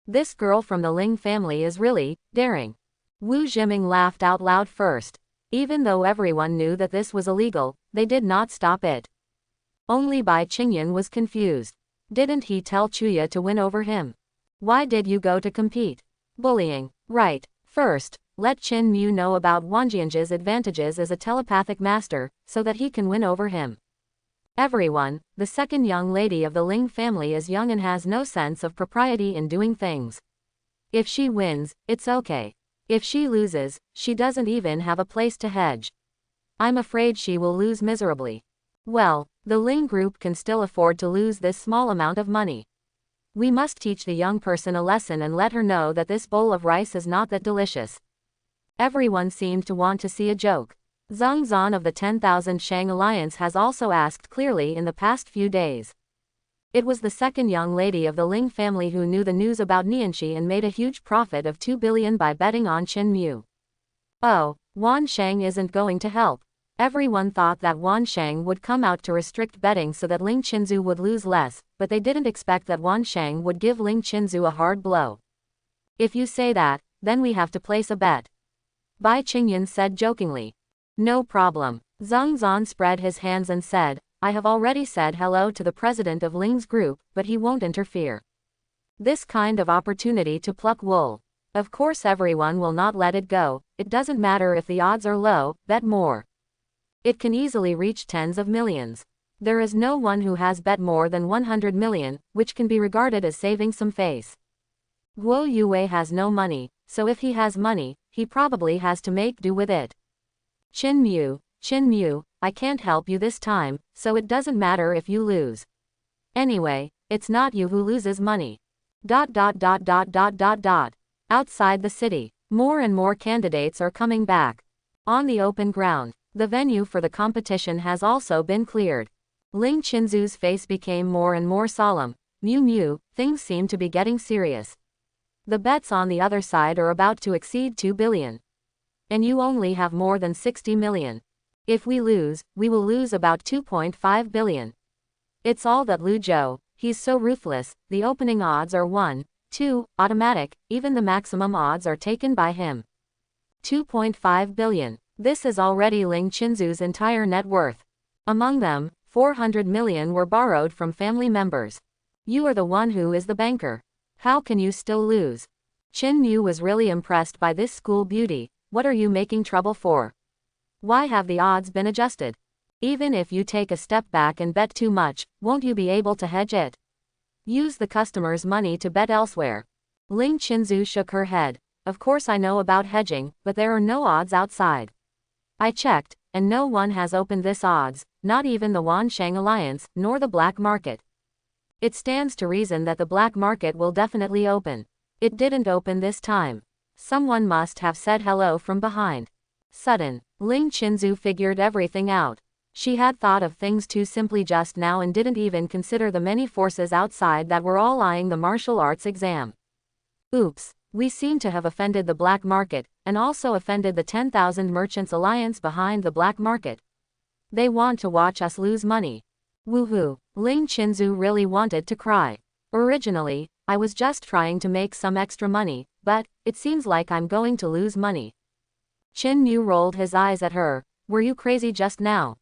This girl from the Ling family is really daring. Wu Jiming laughed out loud first. Even though everyone knew that this was illegal, they did not stop it. Only Bai Qingyan was confused. Didn't he tell Chuya to win over him? Why did you go to compete? Bullying. Right. First, let Qin Mu know about Wanjian's advantages as a telepathic master, so that he can win over him. Everyone, the second young lady of the Ling family is young and has no sense of propriety in doing things. If she wins, it's okay. If she loses, she doesn't even have a place to hedge. I'm afraid she will lose miserably. Well, the Ling group can still afford to lose this small amount of money. We must teach the young person a lesson and let her know that this bowl of rice is not that delicious. Everyone seemed to want to see a joke. Zhang Zhan of the 10,000 Shang Alliance has also asked clearly in the past few days. It was the second young lady of the Ling family who knew the news about Nianxi and made a huge profit of 2 billion by betting on Qin Mu. Oh, Wan Shang isn't going to help. Everyone thought that Wan Shang would come out to restrict betting so that Ling Qinzu would lose less, but they didn't expect that Wan Shang would give Ling Qinzu a hard blow. If you say that, then we have to place a bet. Bai Qingyan said jokingly. No problem. Zhang Zhan spread his hands and said, I have already said hello to the president of Ling's group, but he won't interfere. This kind of opportunity to pluck wool. Of course everyone will not let it go, it doesn't matter if the odds are low, bet more. It can easily reach tens of millions. There is no one who has bet more than 100 million, which can be regarded as saving some face. Guo Yue has no money, so if he has money, he probably has to make do with it. Qin Mu, I can't help you this time, so it doesn't matter if you lose. Anyway, it's not you who loses money. Outside the city, more and more candidates are coming back. On the open ground, the venue for the competition has also been cleared. Ling Qinzu's face became more and more solemn. Mu, things seem to be getting serious. The bets on the other side are about to exceed 2 billion. And you only have more than 60 million. If we lose, we will lose about 2.5 billion. It's all that Lu Zhou, he's so ruthless, the opening odds are 1, 2, automatic, even the maximum odds are taken by him. 2.5 billion. This is already Ling Qinzu's entire net worth. Among them, 400 million were borrowed from family members. You are the one who is the banker. How can you still lose? Qin Mu was really impressed by this school beauty. What are you making trouble for? Why have the odds been adjusted? Even if you take a step back and bet too much, won't you be able to hedge it? Use the customer's money to bet elsewhere. Ling Qinzu shook her head. Of course I know about hedging, but there are no odds outside. I checked, and no one has opened this odds, not even the Wan Shang Alliance, nor the black market. It stands to reason that the black market will definitely open. It didn't open this time. Someone must have said hello from behind. Sudden, Ling Qinzu figured everything out. She had thought of things too simply just now and didn't even consider the many forces outside that were all eyeing the martial arts exam. Oops, we seem to have offended the black market, and also offended the 10,000 Merchants Alliance behind the black market. They want to watch us lose money. Woohoo, Ling Qinzu really wanted to cry. Originally, I was just trying to make some extra money, but it seems like I'm going to lose money. Qin Mu rolled his eyes at her. Were you crazy just now?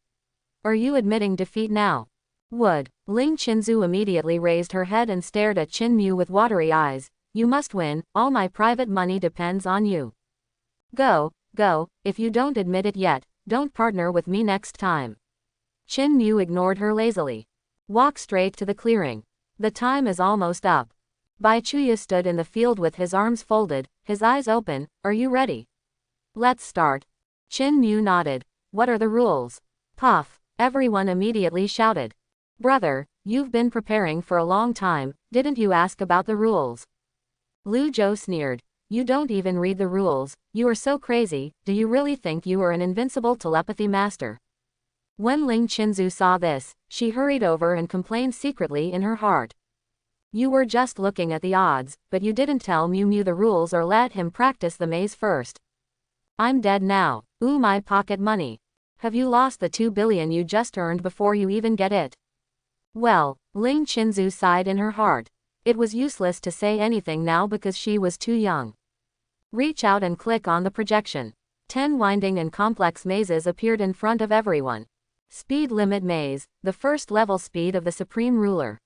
Are you admitting defeat now? Would. Ling Qinzu immediately raised her head and stared at Qin Mu with watery eyes. You must win, all my private money depends on you. Go, if you don't admit it yet, don't partner with me next time. Qin Mu ignored her lazily. Walk straight to the clearing. The time is almost up. Bai Chuya stood in the field with his arms folded, his eyes open. Are you ready? Let's start. Qin Mu nodded. What are the rules? Puff. Everyone immediately shouted. Brother, you've been preparing for a long time, didn't you ask about the rules? Lu Zhou sneered. You don't even read the rules, you are so crazy, do you really think you are an invincible telepathy master? When Ling Qinzu saw this, she hurried over and complained secretly in her heart. You were just looking at the odds, but you didn't tell Mu the rules or let him practice the maze first. I'm dead now. Ooh, my pocket money. Have you lost the 2 billion you just earned before you even get it? Well, Ling Qinzu sighed in her heart. It was useless to say anything now because she was too young. Reach out and click on the projection. 10 winding and complex mazes appeared in front of everyone. Speed limit maze, the first level speed of the Supreme Ruler.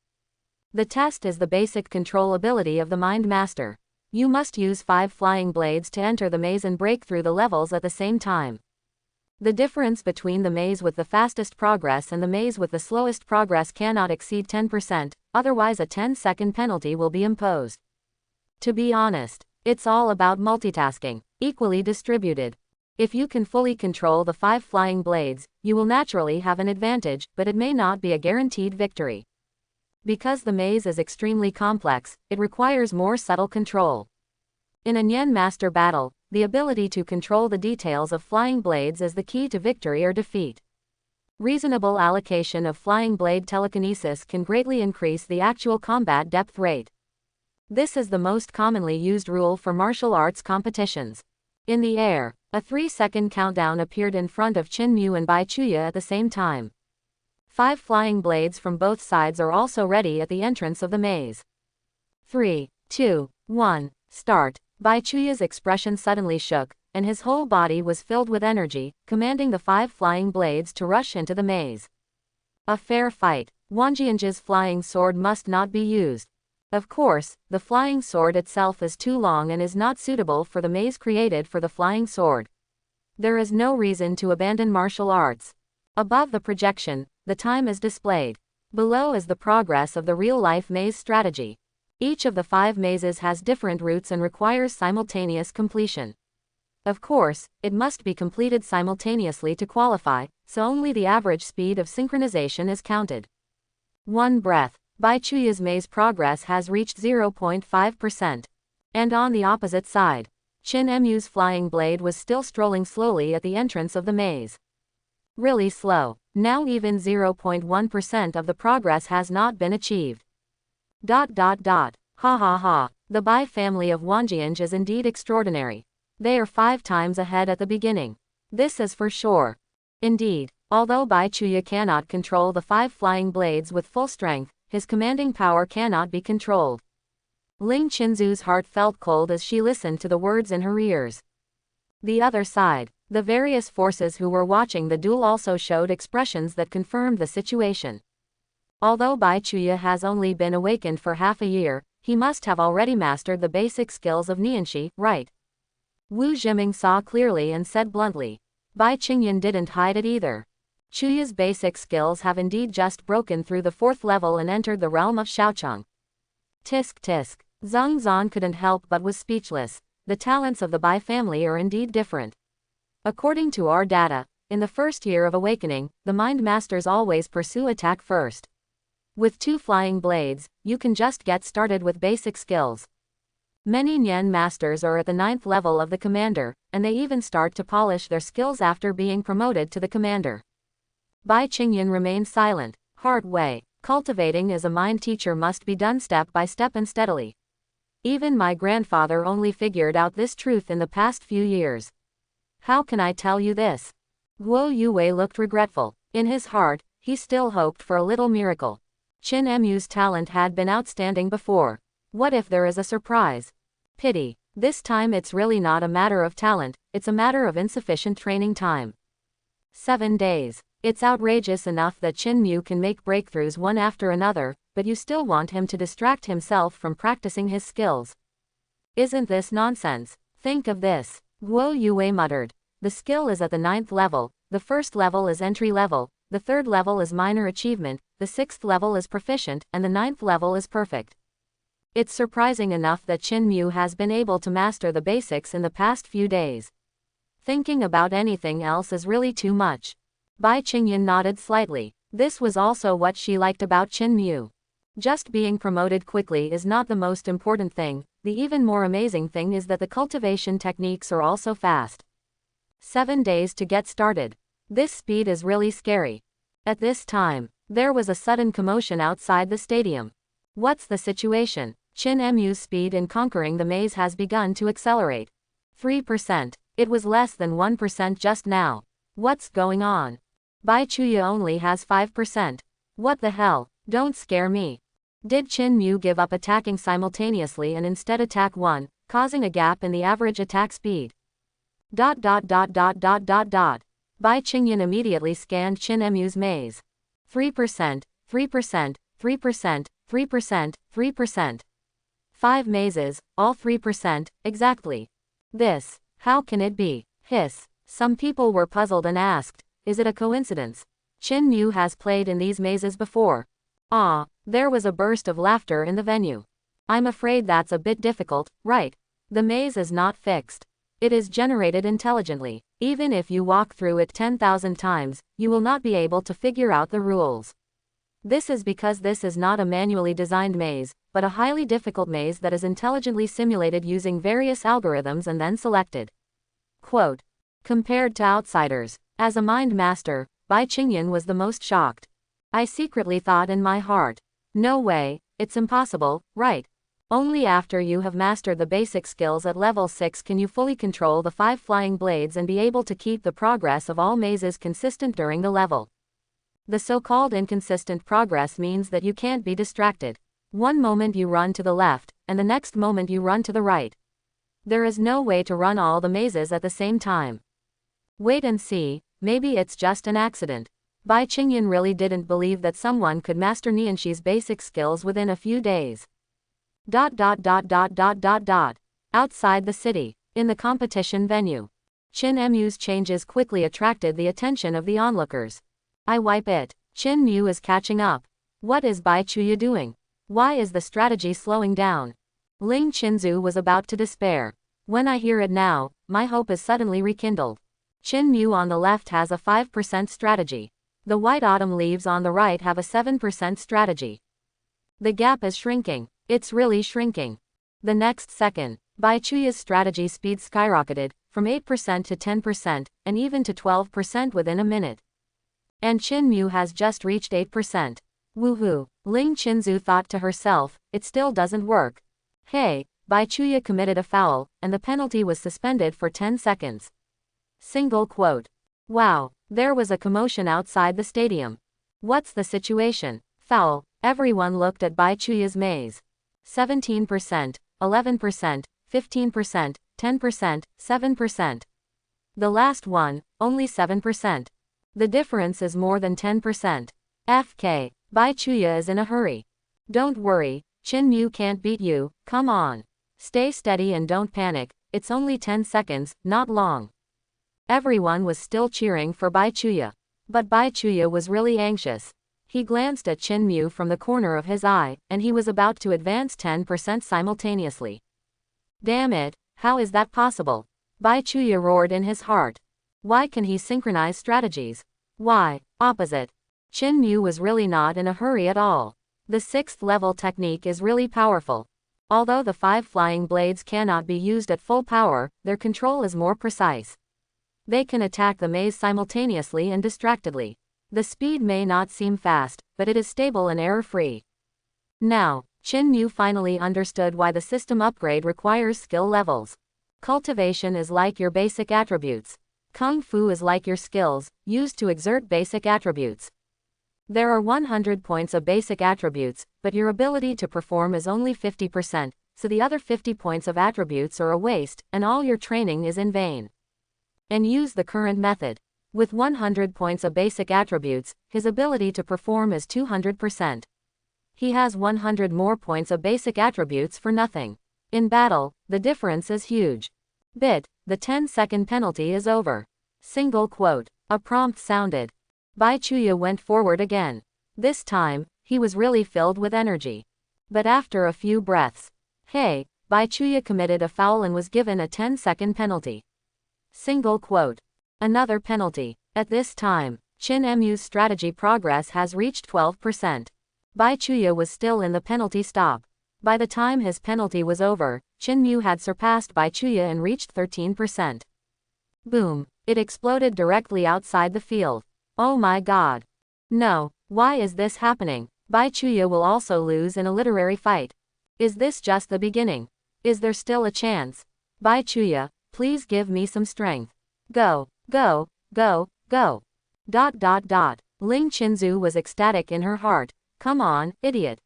The test is the basic control ability of the Mind Master. You must use 5 flying blades to enter the maze and break through the levels at the same time. The difference between the maze with the fastest progress and the maze with the slowest progress cannot exceed 10%, otherwise a 10-second penalty will be imposed. To be honest, it's all about multitasking, equally distributed. If you can fully control the 5 flying blades, you will naturally have an advantage, but it may not be a guaranteed victory. Because the maze is extremely complex, it requires more subtle control. In a Nyen Master battle, the ability to control the details of flying blades is the key to victory or defeat. Reasonable allocation of flying blade telekinesis can greatly increase the actual combat depth rate. This is the most commonly used rule for martial arts competitions. In the air, a 3-second countdown appeared in front of Qin Mu and Bai Chuya at the same time. 5 flying blades from both sides are also ready at the entrance of the maze. 3, 2, 1, start. Bai Chuya's expression suddenly shook, and his whole body was filled with energy, commanding the 5 flying blades to rush into the maze. A fair fight. Wanjianji's flying sword must not be used. Of course, the flying sword itself is too long and is not suitable for the maze created for the flying sword. There is no reason to abandon martial arts. Above the projection, the time is displayed. Below is the progress of the real-life maze strategy. Each of the 5 mazes has different routes and requires simultaneous completion. Of course, it must be completed simultaneously to qualify, so only the average speed of synchronization is counted. 1 breath. Bai Chuya's maze progress has reached 0.5%. And on the opposite side, Qin Mu's flying blade was still strolling slowly at the entrance of the maze. Really slow. Now even 0.1% of the progress has not been achieved. Ha ha ha. The Bai family of Wanjianj is indeed extraordinary. They are 5 times ahead at the beginning. This is for sure. Indeed, although Bai Chuya cannot control the 5 flying blades with full strength, his commanding power cannot be controlled. Ling Qinzu's heart felt cold as she listened to the words in her ears. The other side, the various forces who were watching the duel also showed expressions that confirmed the situation. Although Bai Chuya has only been awakened for half a year, he must have already mastered the basic skills of Nianxi, right? Wu Zhiming saw clearly and said bluntly. Bai Qingyan didn't hide it either. Chuya's basic skills have indeed just broken through the 4th level and entered the realm of Xiaocheng. Tisk tisk. Zhang Zan couldn't help but was speechless. The talents of the Bai family are indeed different. According to our data, in the first year of awakening, the mind masters always pursue attack first. With 2 flying blades, you can just get started with basic skills. Many Nyen masters are at the 9th level of the commander, and they even start to polish their skills after being promoted to the commander. Bai Qingyan remained silent. Hard way. Cultivating as a mind teacher must be done step by step and steadily. Even my grandfather only figured out this truth in the past few years. How can I tell you this? Guo Yue looked regretful. In his heart, he still hoped for a little miracle. Qin Mu's talent had been outstanding before. What if there is a surprise? Pity. This time it's really not a matter of talent, it's a matter of insufficient training time. 7 days. It's outrageous enough that Qin Mu can make breakthroughs one after another, but you still want him to distract himself from practicing his skills. Isn't this nonsense? Think of this. Guo Yue muttered. The skill is at the 9th level, the 1st level is entry level, the 3rd level is minor achievement, the 6th level is proficient, and the 9th level is perfect. It's surprising enough that Qin Mu has been able to master the basics in the past few days. Thinking about anything else is really too much. Bai Qingyan nodded slightly. This was also what she liked about Qin Mu. Just being promoted quickly is not the most important thing, the even more amazing thing is that the cultivation techniques are also fast. 7 days to get started. This speed is really scary. At this time, there was a sudden commotion outside the stadium. What's the situation? Qin Mu's speed in conquering the maze has begun to accelerate. 3%. It was less than 1% just now. What's going on? Bai Chuya only has 5%. What the hell? Don't scare me. Did Qin Mu give up attacking simultaneously and instead attack 1, causing a gap in the average attack speed? Bai Qingyan immediately scanned Qin Mu's maze. 3%, 3%, 3%, 3%, 3%. 5 mazes, all 3%, exactly. How can it be? Hiss. Some people were puzzled and asked, is it a coincidence? Chin Mu has played in these mazes before. Ah, there was a burst of laughter in the venue. I'm afraid that's a bit difficult, right? The maze is not fixed. It is generated intelligently. Even if you walk through it 10,000 times, you will not be able to figure out the rules. This is because this is not a manually designed maze, but a highly difficult maze that is intelligently simulated using various algorithms and then selected. Quote. Compared to outsiders, as a mind master, Bai Qingyan was the most shocked. I secretly thought in my heart, no way, it's impossible, right? Only after you have mastered the basic skills at level 6 can you fully control the 5 flying blades and be able to keep the progress of all mazes consistent during the level. The so-called inconsistent progress means that you can't be distracted. One moment you run to the left, and the next moment you run to the right. There is no way to run all the mazes at the same time. Wait and see, maybe it's just an accident. Bai Qingyan really didn't believe that someone could master Nianshi's basic skills within a few days. Outside the city, in the competition venue, Chin Mu's changes quickly attracted the attention of the onlookers. I wipe it. Chin Mu is catching up. What is Bai Chuya doing? Why is the strategy slowing down? Ling Qinzu was about to despair. When I hear it now, my hope is suddenly rekindled. Chin Mu on the left has a 5% strategy. The white autumn leaves on the right have a 7% strategy. The gap is shrinking. It's really shrinking. The next second, Bai Chuya's strategy speed skyrocketed, from 8% to 10%, and even to 12% within a minute. And Chin Mu has just reached 8%. Woohoo! Ling Qinzu thought to herself, it still doesn't work. Hey, Bai Chuya committed a foul, and the penalty was suspended for 10 seconds. Single quote. Wow, there was a commotion outside the stadium. What's the situation? Foul. Everyone looked at Bai Chuya's maze. 17%, 11%, 15%, 10%, 7%. The last one, only 7%. The difference is more than 10%. FK, Bai Chuya is in a hurry. Don't worry, Chin Mu can't beat you, come on. Stay steady and don't panic, it's only 10 seconds, not long. Everyone was still cheering for Bai Chuya. But Bai Chuya was really anxious. He glanced at Chin Mu from the corner of his eye, and he was about to advance 10% simultaneously. Damn it, how is that possible? Bai Chuya roared in his heart. Why can he synchronize strategies? Why, opposite. Chin Mu was really not in a hurry at all. The 6th level technique is really powerful. Although the 5 flying blades cannot be used at full power, their control is more precise. They can attack the maze simultaneously and distractedly. The speed may not seem fast, but it is stable and error-free. Now, Chin Mu finally understood why the system upgrade requires skill levels. Cultivation is like your basic attributes. Kung Fu is like your skills, used to exert basic attributes. There are 100 points of basic attributes, but your ability to perform is only 50%, so the other 50 points of attributes are a waste, and all your training is in vain. And use the current method. With 100 points of basic attributes, his ability to perform is 200%. He has 100 more points of basic attributes for nothing. In battle, the difference is huge. The 10-second penalty is over. Single quote. A prompt sounded. Bai Chuya went forward again. This time, he was really filled with energy. But after a few breaths, hey, Bai Chuya committed a foul and was given a 10-second penalty. Single quote. Another penalty. At this time, Chin Mu's strategy progress has reached 12%. Bai Chuya was still in the penalty stop. By the time his penalty was over, Chin Mu had surpassed Bai Chuya and reached 13%. Boom. It exploded directly outside the field. Oh my god. No, why is this happening? Bai Chuya will also lose in a literary fight. Is this just the beginning? Is there still a chance? Bai Chuya, please give me some strength. Go, go, go, go. Ling Qinzu was ecstatic in her heart. Come on, idiot.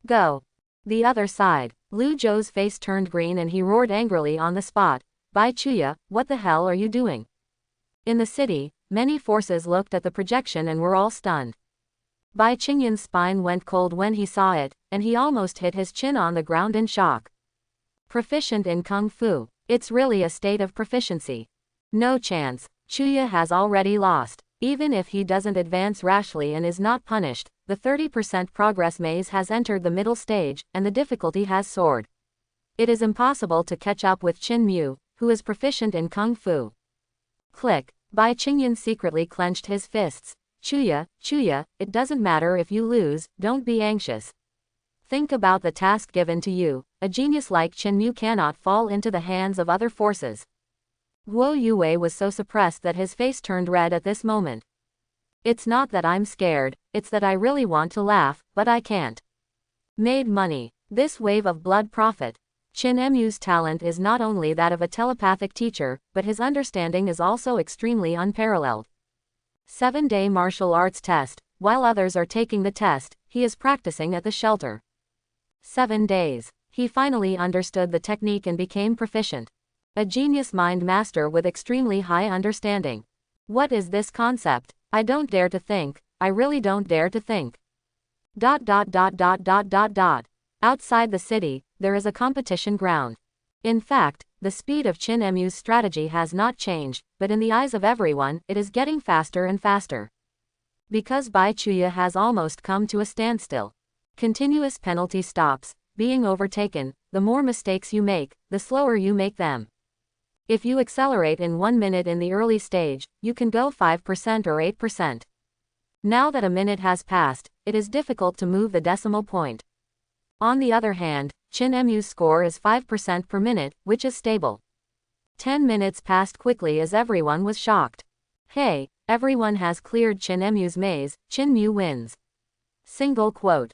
Go. The other side. Lu Zhou's face turned green and he roared angrily on the spot. Bai Chuya, what the hell are you doing? In the city, many forces looked at the projection and were all stunned. Bai Qingyan's spine went cold when he saw it, and he almost hit his chin on the ground in shock. Proficient in Kung Fu. It's really a state of proficiency. No chance. Chuya has already lost. Even if he doesn't advance rashly and is not punished, the 30% progress maze has entered the middle stage, and the difficulty has soared. It is impossible to catch up with Qin Mu, who is proficient in Kung Fu. Click. Bai Qingyan secretly clenched his fists. Chuya, it doesn't matter if you lose, don't be anxious. Think about the task given to you. A genius like Qin Mu cannot fall into the hands of other forces. Guo Yue was so suppressed that his face turned red at this moment. It's not that I'm scared, it's that I really want to laugh, but I can't. Made money. This wave of blood profit. Qin Mu's talent is not only that of a telepathic teacher, but his understanding is also extremely unparalleled. 7-day martial arts test. While others are taking the test, he is practicing at the shelter. 7 days. He finally understood the technique and became proficient. A genius mind master with extremely high understanding. What is this concept? I don't dare to think. I really don't dare to think. ... Outside the city, there is a competition ground. In fact, the speed of Qin Mu's strategy has not changed, but in the eyes of everyone, it is getting faster and faster. Because Bai Chuya has almost come to a standstill. Continuous penalty stops, being overtaken, the more mistakes you make, the slower you make them. If you accelerate in 1 minute in the early stage, you can go 5% or 8%. Now that a minute has passed, it is difficult to move the decimal point. On the other hand, Qin Mu's score is 5% per minute, which is stable. 10 minutes passed quickly as everyone was shocked. Hey, everyone has cleared Qin Mu's maze, Qin Mu wins. Single quote. ...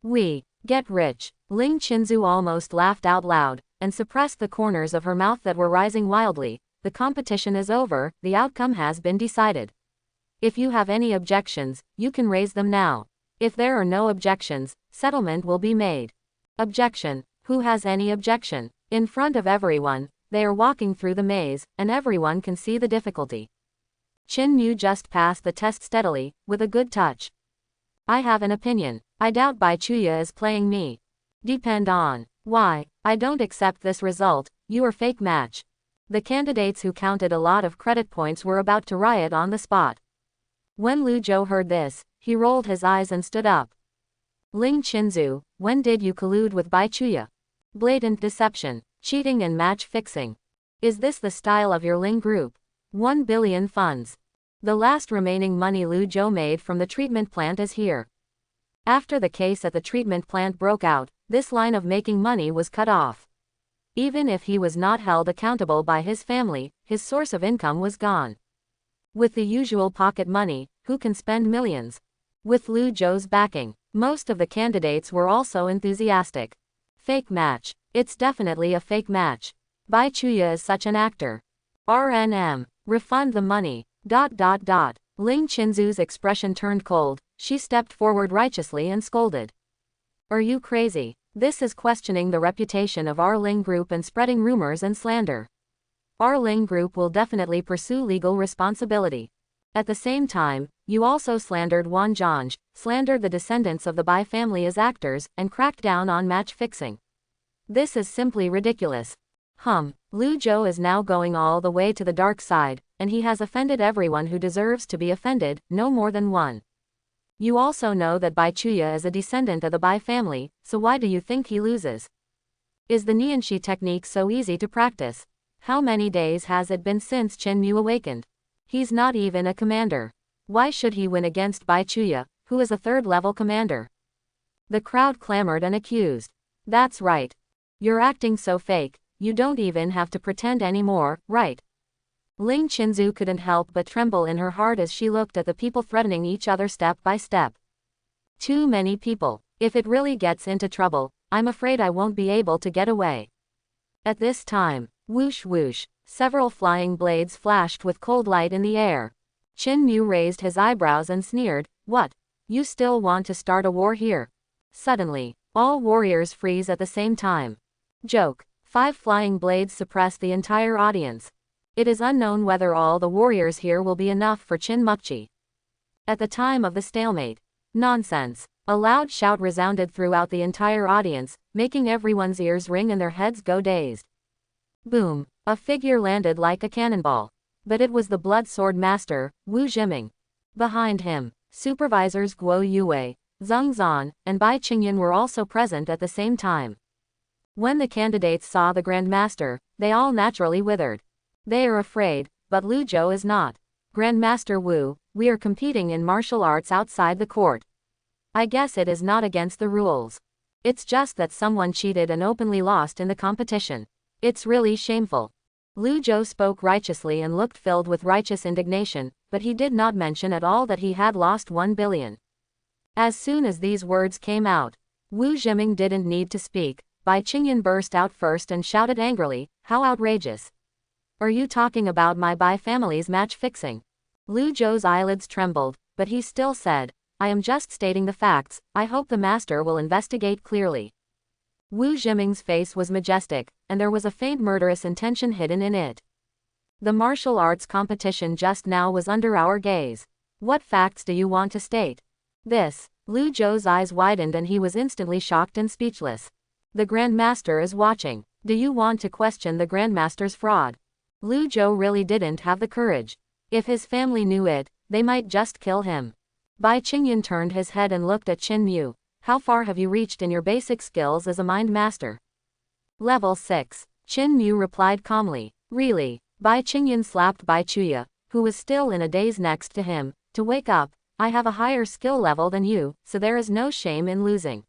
We get rich. Ling Qinzu almost laughed out loud, and suppressed the corners of her mouth that were rising wildly. The competition is over, the outcome has been decided. If you have any objections, you can raise them now. If there are no objections, settlement will be made. Objection. Who has any objection? In front of everyone, they are walking through the maze, and everyone can see the difficulty. Qin Mu just passed the test steadily, with a good touch. I have an opinion. I doubt Bai Chuya is playing me. Depend on. Why? I don't accept this result. You are fake match. The candidates who counted a lot of credit points were about to riot on the spot. When Lu Zhou heard this, he rolled his eyes and stood up. Ling Qinzu, when did you collude with Bai Chuya? Blatant deception, cheating and match fixing. Is this the style of your Ling group? 1 billion funds. The last remaining money Lu Zhou made from the treatment plant is here. After the case at the treatment plant broke out, this line of making money was cut off. Even if he was not held accountable by his family, his source of income was gone. With the usual pocket money, who can spend millions? With Lu Zhou's backing, most of the candidates were also enthusiastic. Fake match. It's definitely a fake match. Bai Chuya is such an actor. RNM. Refund the money. ... Ling Qinzu's expression turned cold. She stepped forward righteously and scolded. Are you crazy? This is questioning the reputation of our Ling group and spreading rumors and slander. Our Ling group will definitely pursue legal responsibility. At the same time, you also slandered Wan Zhanj, slandered the descendants of the Bai family as actors, and cracked down on match fixing. This is simply ridiculous. Lu Zhou is now going all the way to the dark side, and he has offended everyone who deserves to be offended, no more than one. You also know that Bai Chuya is a descendant of the Bai family, so why do you think he loses? Is the Nianxi technique so easy to practice? How many days has it been since Qin Mu awakened? He's not even a commander. Why should he win against Bai Chuya, who is a third-level commander? The crowd clamored and accused. That's right. You're acting so fake, you don't even have to pretend anymore, right? Ling Qinzu couldn't help but tremble in her heart as she looked at the people threatening each other step by step. Too many people. If it really gets into trouble, I'm afraid I won't be able to get away. At this time, whoosh whoosh, several flying blades flashed with cold light in the air. Qin Mu raised his eyebrows and sneered, "What? You still want to start a war here?" Suddenly, all warriors freeze at the same time. Joke. 5 flying blades suppress the entire audience. It is unknown whether all the warriors here will be enough for Qin Mukchi. At the time of the stalemate. Nonsense. A loud shout resounded throughout the entire audience, making everyone's ears ring and their heads go dazed. Boom. A figure landed like a cannonball. But it was the blood sword master, Wu Jiming. Behind him, supervisors Guo Yue, Zheng Zan, and Bai Qingyan were also present at the same time. When the candidates saw the Grand Master, they all naturally withered. They are afraid, but Lu Zhou is not. Grandmaster Wu, we are competing in martial arts outside the court. I guess it is not against the rules. It's just that someone cheated and openly lost in the competition. It's really shameful. Lu Zhou spoke righteously and looked filled with righteous indignation, but he did not mention at all that he had lost 1 billion. As soon as these words came out, Wu Jiming didn't need to speak. Bai Qingyan burst out first and shouted angrily, "How outrageous! Are you talking about my Bai family's match fixing?" Lu Zhou's eyelids trembled, but he still said, "I am just stating the facts. I hope the master will investigate clearly." Wu Jiming's face was majestic, and there was a faint murderous intention hidden in it. The martial arts competition just now was under our gaze. What facts do you want to state? This. Lu Zhou's eyes widened and he was instantly shocked and speechless. The Grand Master is watching. Do you want to question the Grand Master's fraud? Lu Zhou really didn't have the courage. If his family knew it, they might just kill him. Bai Qingyan turned his head and looked at Qin Mu. How far have you reached in your basic skills as a mind master? Level 6. Qin Mu replied calmly. Really? Bai Qingyan slapped Bai Chuya, who was still in a daze next to him, to wake up. I have a higher skill level than you, so there is no shame in losing.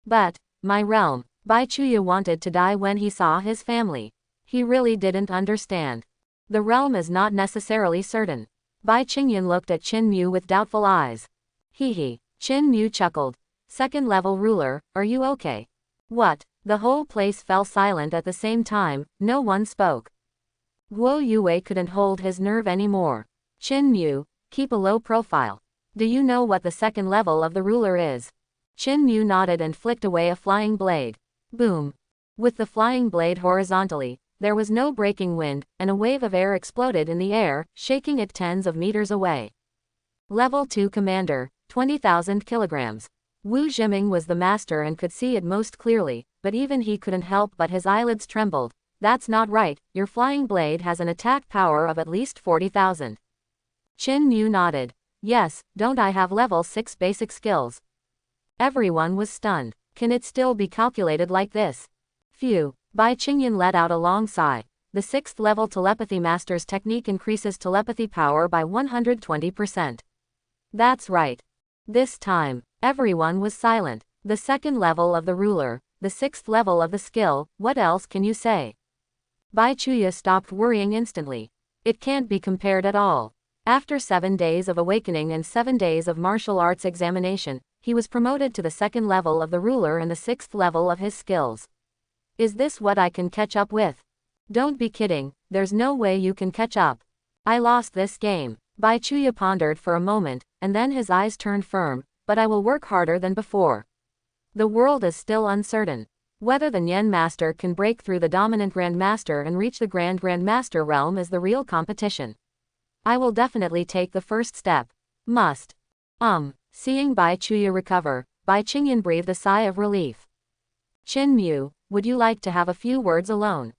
But, my realm. Bai Chuya wanted to die when he saw his family. He really didn't understand. The realm is not necessarily certain. Bai Qingyan looked at Qin Mu with doubtful eyes. Hee. Qin Mu chuckled. Second level ruler, are you okay? What? The whole place fell silent at the same time, no one spoke. Guo Yue couldn't hold his nerve anymore. Qin Mu, keep a low profile. Do you know what the second level of the ruler is? Qin Mu nodded and flicked away a flying blade. Boom. With the flying blade horizontally, there was no breaking wind, and a wave of air exploded in the air, shaking it tens of meters away. Level 2 Commander, 20,000 kilograms. Wu Jiming was the master and could see it most clearly, but even he couldn't help but his eyelids trembled. That's not right, your flying blade has an attack power of at least 40,000. Qin Mu nodded. Yes, don't I have level 6 basic skills? Everyone was stunned. Can it still be calculated like this? Phew. Bai Qingyan let out a long sigh. The 6th level telepathy master's technique increases telepathy power by 120%. That's right. This time, everyone was silent. The second level of the ruler, the 6th level of the skill, what else can you say? Bai Chuya stopped worrying instantly. It can't be compared at all. After 7 days of awakening and 7 days of martial arts examination, he was promoted to the 2nd level of the ruler and the 6th level of his skills. Is this what I can catch up with? Don't be kidding, there's no way you can catch up. I lost this game. Bai Chuya pondered for a moment, and then his eyes turned firm, but I will work harder than before. The world is still uncertain. Whether the Nian Master can break through the dominant Grand Master and reach the Grand Master realm is the real competition. I will definitely take the first step. Must. Seeing Bai Chuya recover, Bai Qingyan breathed a sigh of relief. Qin Mu, would you like to have a few words alone?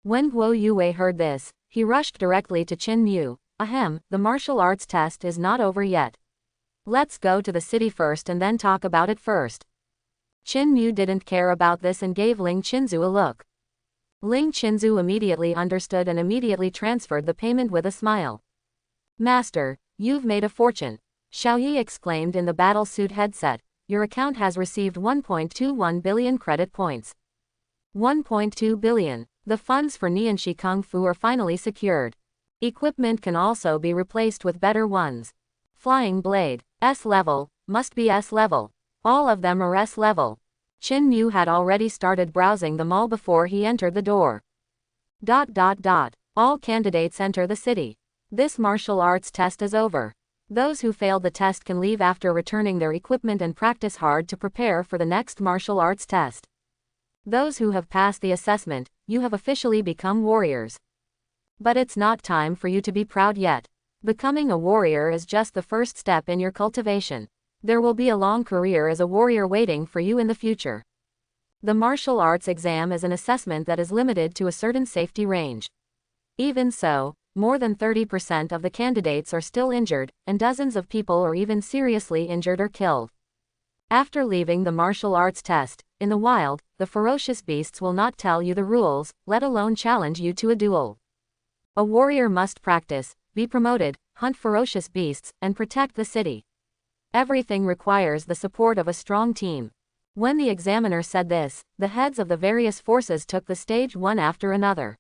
When Guo Yue heard this, he rushed directly to Qin Mu. Ahem, the martial arts test is not over yet. Let's go to the city first and then talk about it first. Qin Mu didn't care about this and gave Ling Qinzu a look. Ling Qinzu immediately understood and immediately transferred the payment with a smile. Master, you've made a fortune. Xiaoyi exclaimed in the battlesuit headset. Your account has received 1.21 billion credit points. 1.2 billion. The funds for Nianxi Kung Fu are finally secured. Equipment can also be replaced with better ones. Flying blade. S level. Must be S level. All of them are S level. Qin Mu had already started browsing the mall before he entered the door. All candidates enter the city. This martial arts test is over. Those who failed the test can leave after returning their equipment and practice hard to prepare for the next martial arts test. Those who have passed the assessment, you have officially become warriors. But it's not time for you to be proud yet. Becoming a warrior is just the first step in your cultivation. There will be a long career as a warrior waiting for you in the future. The martial arts exam is an assessment that is limited to a certain safety range. Even so, more than 30% of the candidates are still injured, and dozens of people are even seriously injured or killed. After leaving the martial arts test, in the wild, the ferocious beasts will not tell you the rules, let alone challenge you to a duel. A warrior must practice, be promoted, hunt ferocious beasts, and protect the city. Everything requires the support of a strong team. When the examiner said this, the heads of the various forces took the stage one after another.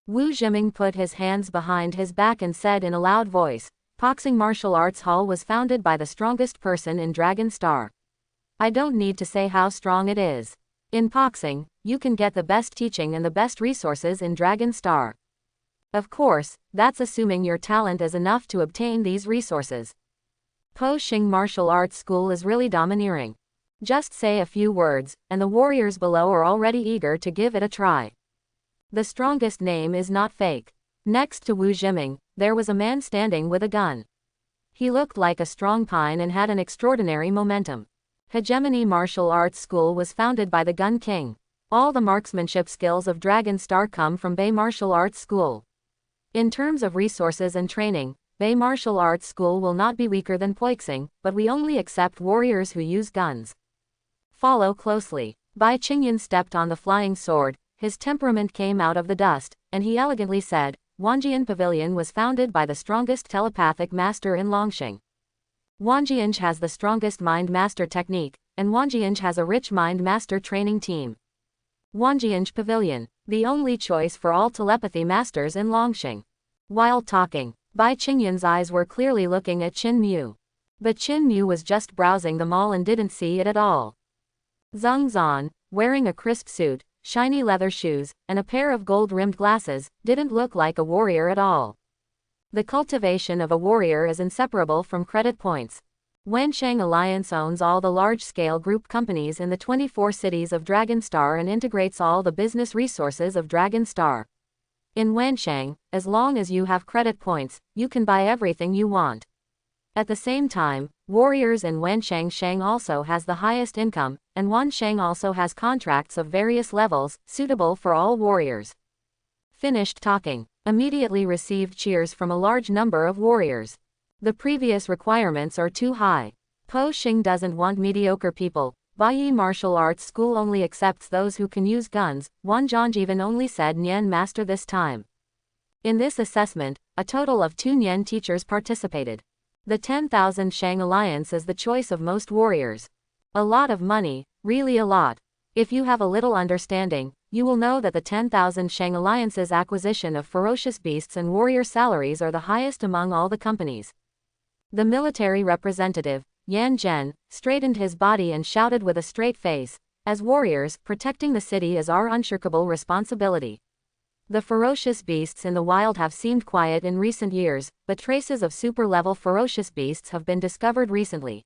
Wu Jiming put his hands behind his back and said in a loud voice, "Boxing Martial Arts Hall was founded by the strongest person in Dragon Star. I don't need to say how strong it is. In boxing, you can get the best teaching and the best resources in Dragon Star. Of course, that's assuming your talent is enough to obtain these resources. Po Xing Martial Arts School is really domineering. Just say a few words, and the warriors below are already eager to give it a try. The strongest name is not fake." Next to Wu Jiming, there was a man standing with a gun. He looked like a strong pine and had an extraordinary momentum. Hegemony Martial Arts School was founded by the Gun King. All the marksmanship skills of Dragon Star come from Bay Martial Arts School. In terms of resources and training, Bay Martial Arts School will not be weaker than Poixing, but we only accept warriors who use guns. Follow closely. Bai Qingyan stepped on the flying sword, his temperament came out of the dust, and he elegantly said, "Wanjian Pavilion was founded by the strongest telepathic master in Longxing. Wanjian has the strongest mind master technique, and Wanjian has a rich mind master training team. Wanjian Pavilion, the only choice for all telepathy masters in Longxing." While talking, Bai Qingyan's eyes were clearly looking at Qin Mu. But Qin Mu was just browsing the mall and didn't see it at all. Zhang Zan, wearing a crisp suit, shiny leather shoes, and a pair of gold-rimmed glasses, didn't look like a warrior at all. The cultivation of a warrior is inseparable from credit points. Wensheng Alliance owns all the large-scale group companies in the 24 cities of Dragon Star and integrates all the business resources of Dragon Star. In Wensheng, as long as you have credit points, you can buy everything you want. At the same time, warriors in Wensheng also has the highest income, and Wansheng also has contracts of various levels, suitable for all warriors. Finished talking. Immediately received cheers from a large number of warriors. The previous requirements are too high. Po Xing doesn't want mediocre people. Baiyi Martial Arts School only accepts those who can use guns. Wan Zhang even only said Nian Master this time. In this assessment, a total of 2 Nian teachers participated. The 10,000 Shang Alliance is the choice of most warriors. A lot of money, really a lot. If you have a little understanding, you will know that the 10,000 Shang Alliance's acquisition of ferocious beasts and warrior salaries are the highest among all the companies. The military representative, Yan Zhen, straightened his body and shouted with a straight face, "As warriors, protecting the city is our unshirkable responsibility. The ferocious beasts in the wild have seemed quiet in recent years, but traces of super-level ferocious beasts have been discovered recently.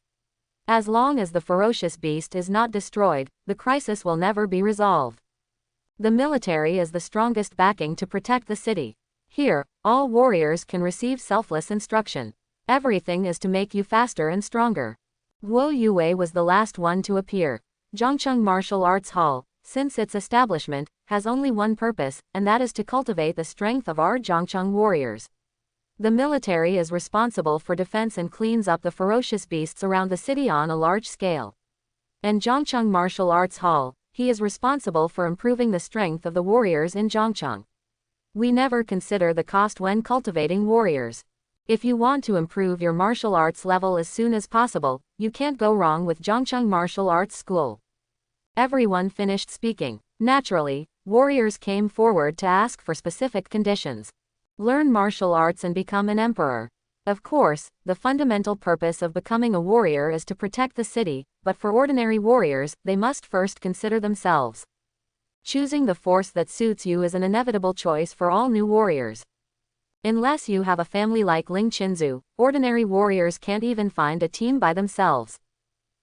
As long as the ferocious beast is not destroyed, the crisis will never be resolved. The military is the strongest backing to protect the city. Here, all warriors can receive selfless instruction. Everything is to make you faster and stronger." Guo Yue was the last one to appear. Zhongcheng Martial Arts Hall, since its establishment, has only one purpose, and that is to cultivate the strength of our Zhongcheng warriors. The military is responsible for defense and cleans up the ferocious beasts around the city on a large scale. And Zhongcheng Martial Arts Hall, he is responsible for improving the strength of the warriors in Zhongcheng. We never consider the cost when cultivating warriors. If you want to improve your martial arts level as soon as possible, you can't go wrong with Zhongcheng Martial Arts School. Everyone finished speaking. Naturally, warriors came forward to ask for specific conditions. Learn martial arts and become an emperor. Of course, the fundamental purpose of becoming a warrior is to protect the city, but for ordinary warriors, they must first consider themselves. Choosing the force that suits you is an inevitable choice for all new warriors. Unless you have a family like Ling Qinzu, ordinary warriors can't even find a team by themselves.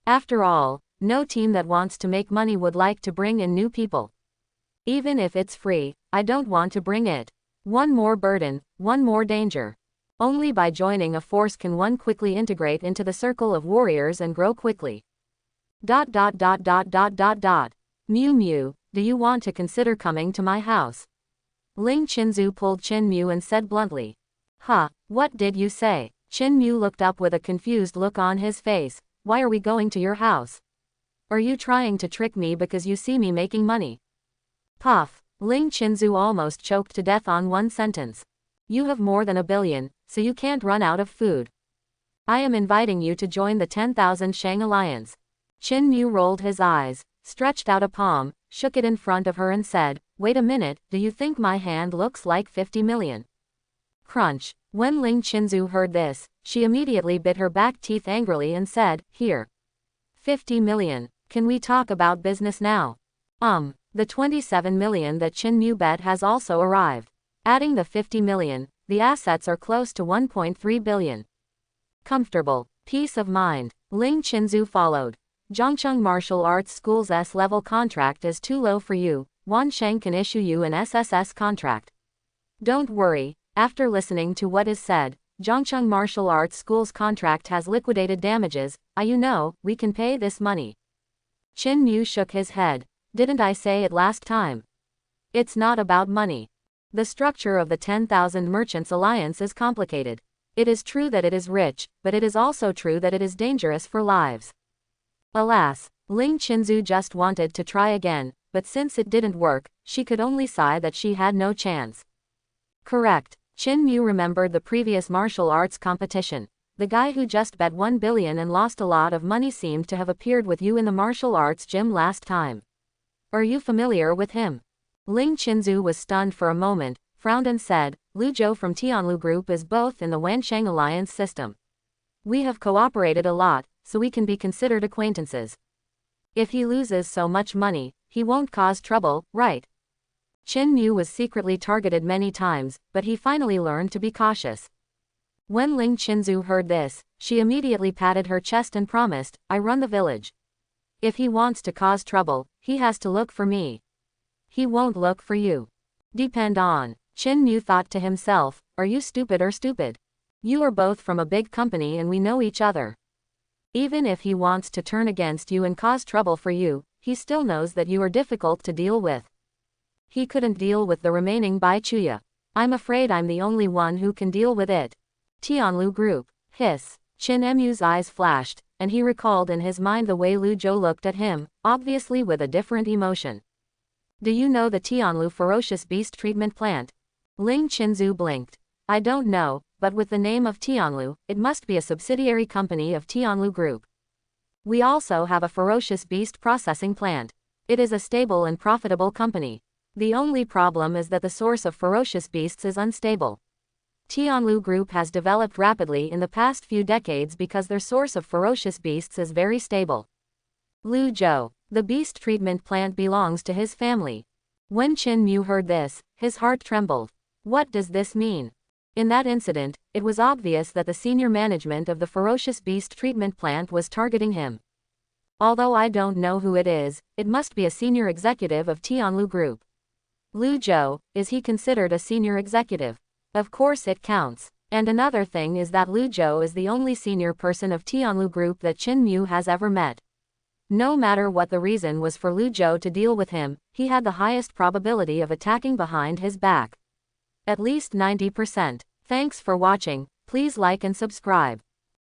After all, no team that wants to make money would like to bring in new people. Even if it's free, I don't want to bring it. One more burden, one more danger. Only by joining a force can one quickly integrate into the circle of warriors and grow quickly. Mew Mew, do you want to consider coming to my house? Ling Qinzu pulled Qin Mew and said bluntly. Huh, what did you say? Qin Mew looked up with a confused look on his face. Why are we going to your house? Are you trying to trick me because you see me making money? Puff. Ling Qinzu almost choked to death on one sentence. You have more than 1 billion, so you can't run out of food. I am inviting you to join the 10,000 Shang Alliance. Qin Mew rolled his eyes, stretched out a palm, shook it in front of her and said, wait a minute, do you think my hand looks like 50 million? Crunch. When Ling Qinzu heard this, she immediately bit her back teeth angrily and said, here. 50 million. Can we talk about business now? The 27 million that Qin Mew bet has also arrived. Adding the 50 million, the assets are close to 1.3 billion. Comfortable. Peace of mind. Ling Qinzu followed. Zhongcheng Martial Arts School's S-level contract is too low for you. Wan Sheng can issue you an SSS contract. Don't worry, after listening to what is said, Zhongcheng Martial Arts School's contract has liquidated damages. We can pay this money. Qin Mew shook his head. Didn't I say it last time? It's not about money. The structure of the 10,000 Merchants Alliance is complicated. It is true that it is rich, but it is also true that it is dangerous for lives. Alas, Ling Qinzu just wanted to try again, but since it didn't work, she could only sigh that she had no chance. Correct. Qin Mew remembered the previous martial arts competition. The guy who just bet 1 billion and lost a lot of money seemed to have appeared with you in the martial arts gym last time. Are you familiar with him? Ling Qinzu was stunned for a moment, frowned and said, Lu Zhou from Tianlu Group is both in the Wansheng Alliance system. We have cooperated a lot, so we can be considered acquaintances. If he loses so much money, he won't cause trouble, right? Qin Mew was secretly targeted many times, but he finally learned to be cautious. When Ling Qinzu heard this, she immediately patted her chest and promised, I run the village. If he wants to cause trouble, he has to look for me. He won't look for you. Depend on. Qin Mew thought to himself, are you stupid or stupid? You are both from a big company and we know each other. Even if he wants to turn against you and cause trouble for you, he still knows that you are difficult to deal with. He couldn't deal with the remaining Bai Chuya. I'm afraid I'm the only one who can deal with it. Tianlu Group. Hiss. Qin Mew's eyes flashed, and he recalled in his mind the way Lu Zhou looked at him, obviously with a different emotion. Do you know the Tianlu Ferocious Beast Treatment Plant? Ling Qinzu blinked. I don't know, but with the name of Tianlu, it must be a subsidiary company of Tianlu Group. We also have a ferocious beast processing plant. It is a stable and profitable company. The only problem is that the source of ferocious beasts is unstable. Tianlu Group has developed rapidly in the past few decades because their source of ferocious beasts is very stable. Lu Zhou. The beast treatment plant belongs to his family. When Qin Mew heard this, his heart trembled. What does this mean? In that incident, it was obvious that the senior management of the ferocious beast treatment plant was targeting him. Although I don't know who it is, it must be a senior executive of Tianlu Group. Lu Zhou, is he considered a senior executive? Of course it counts. And another thing is that Lu Zhou is the only senior person of Tianlu Group that Qin Mew has ever met. No matter what the reason was for Lu Zhou to deal with him, he had the highest probability of attacking behind his back. At least 90%. Thanks for watching, please like and subscribe.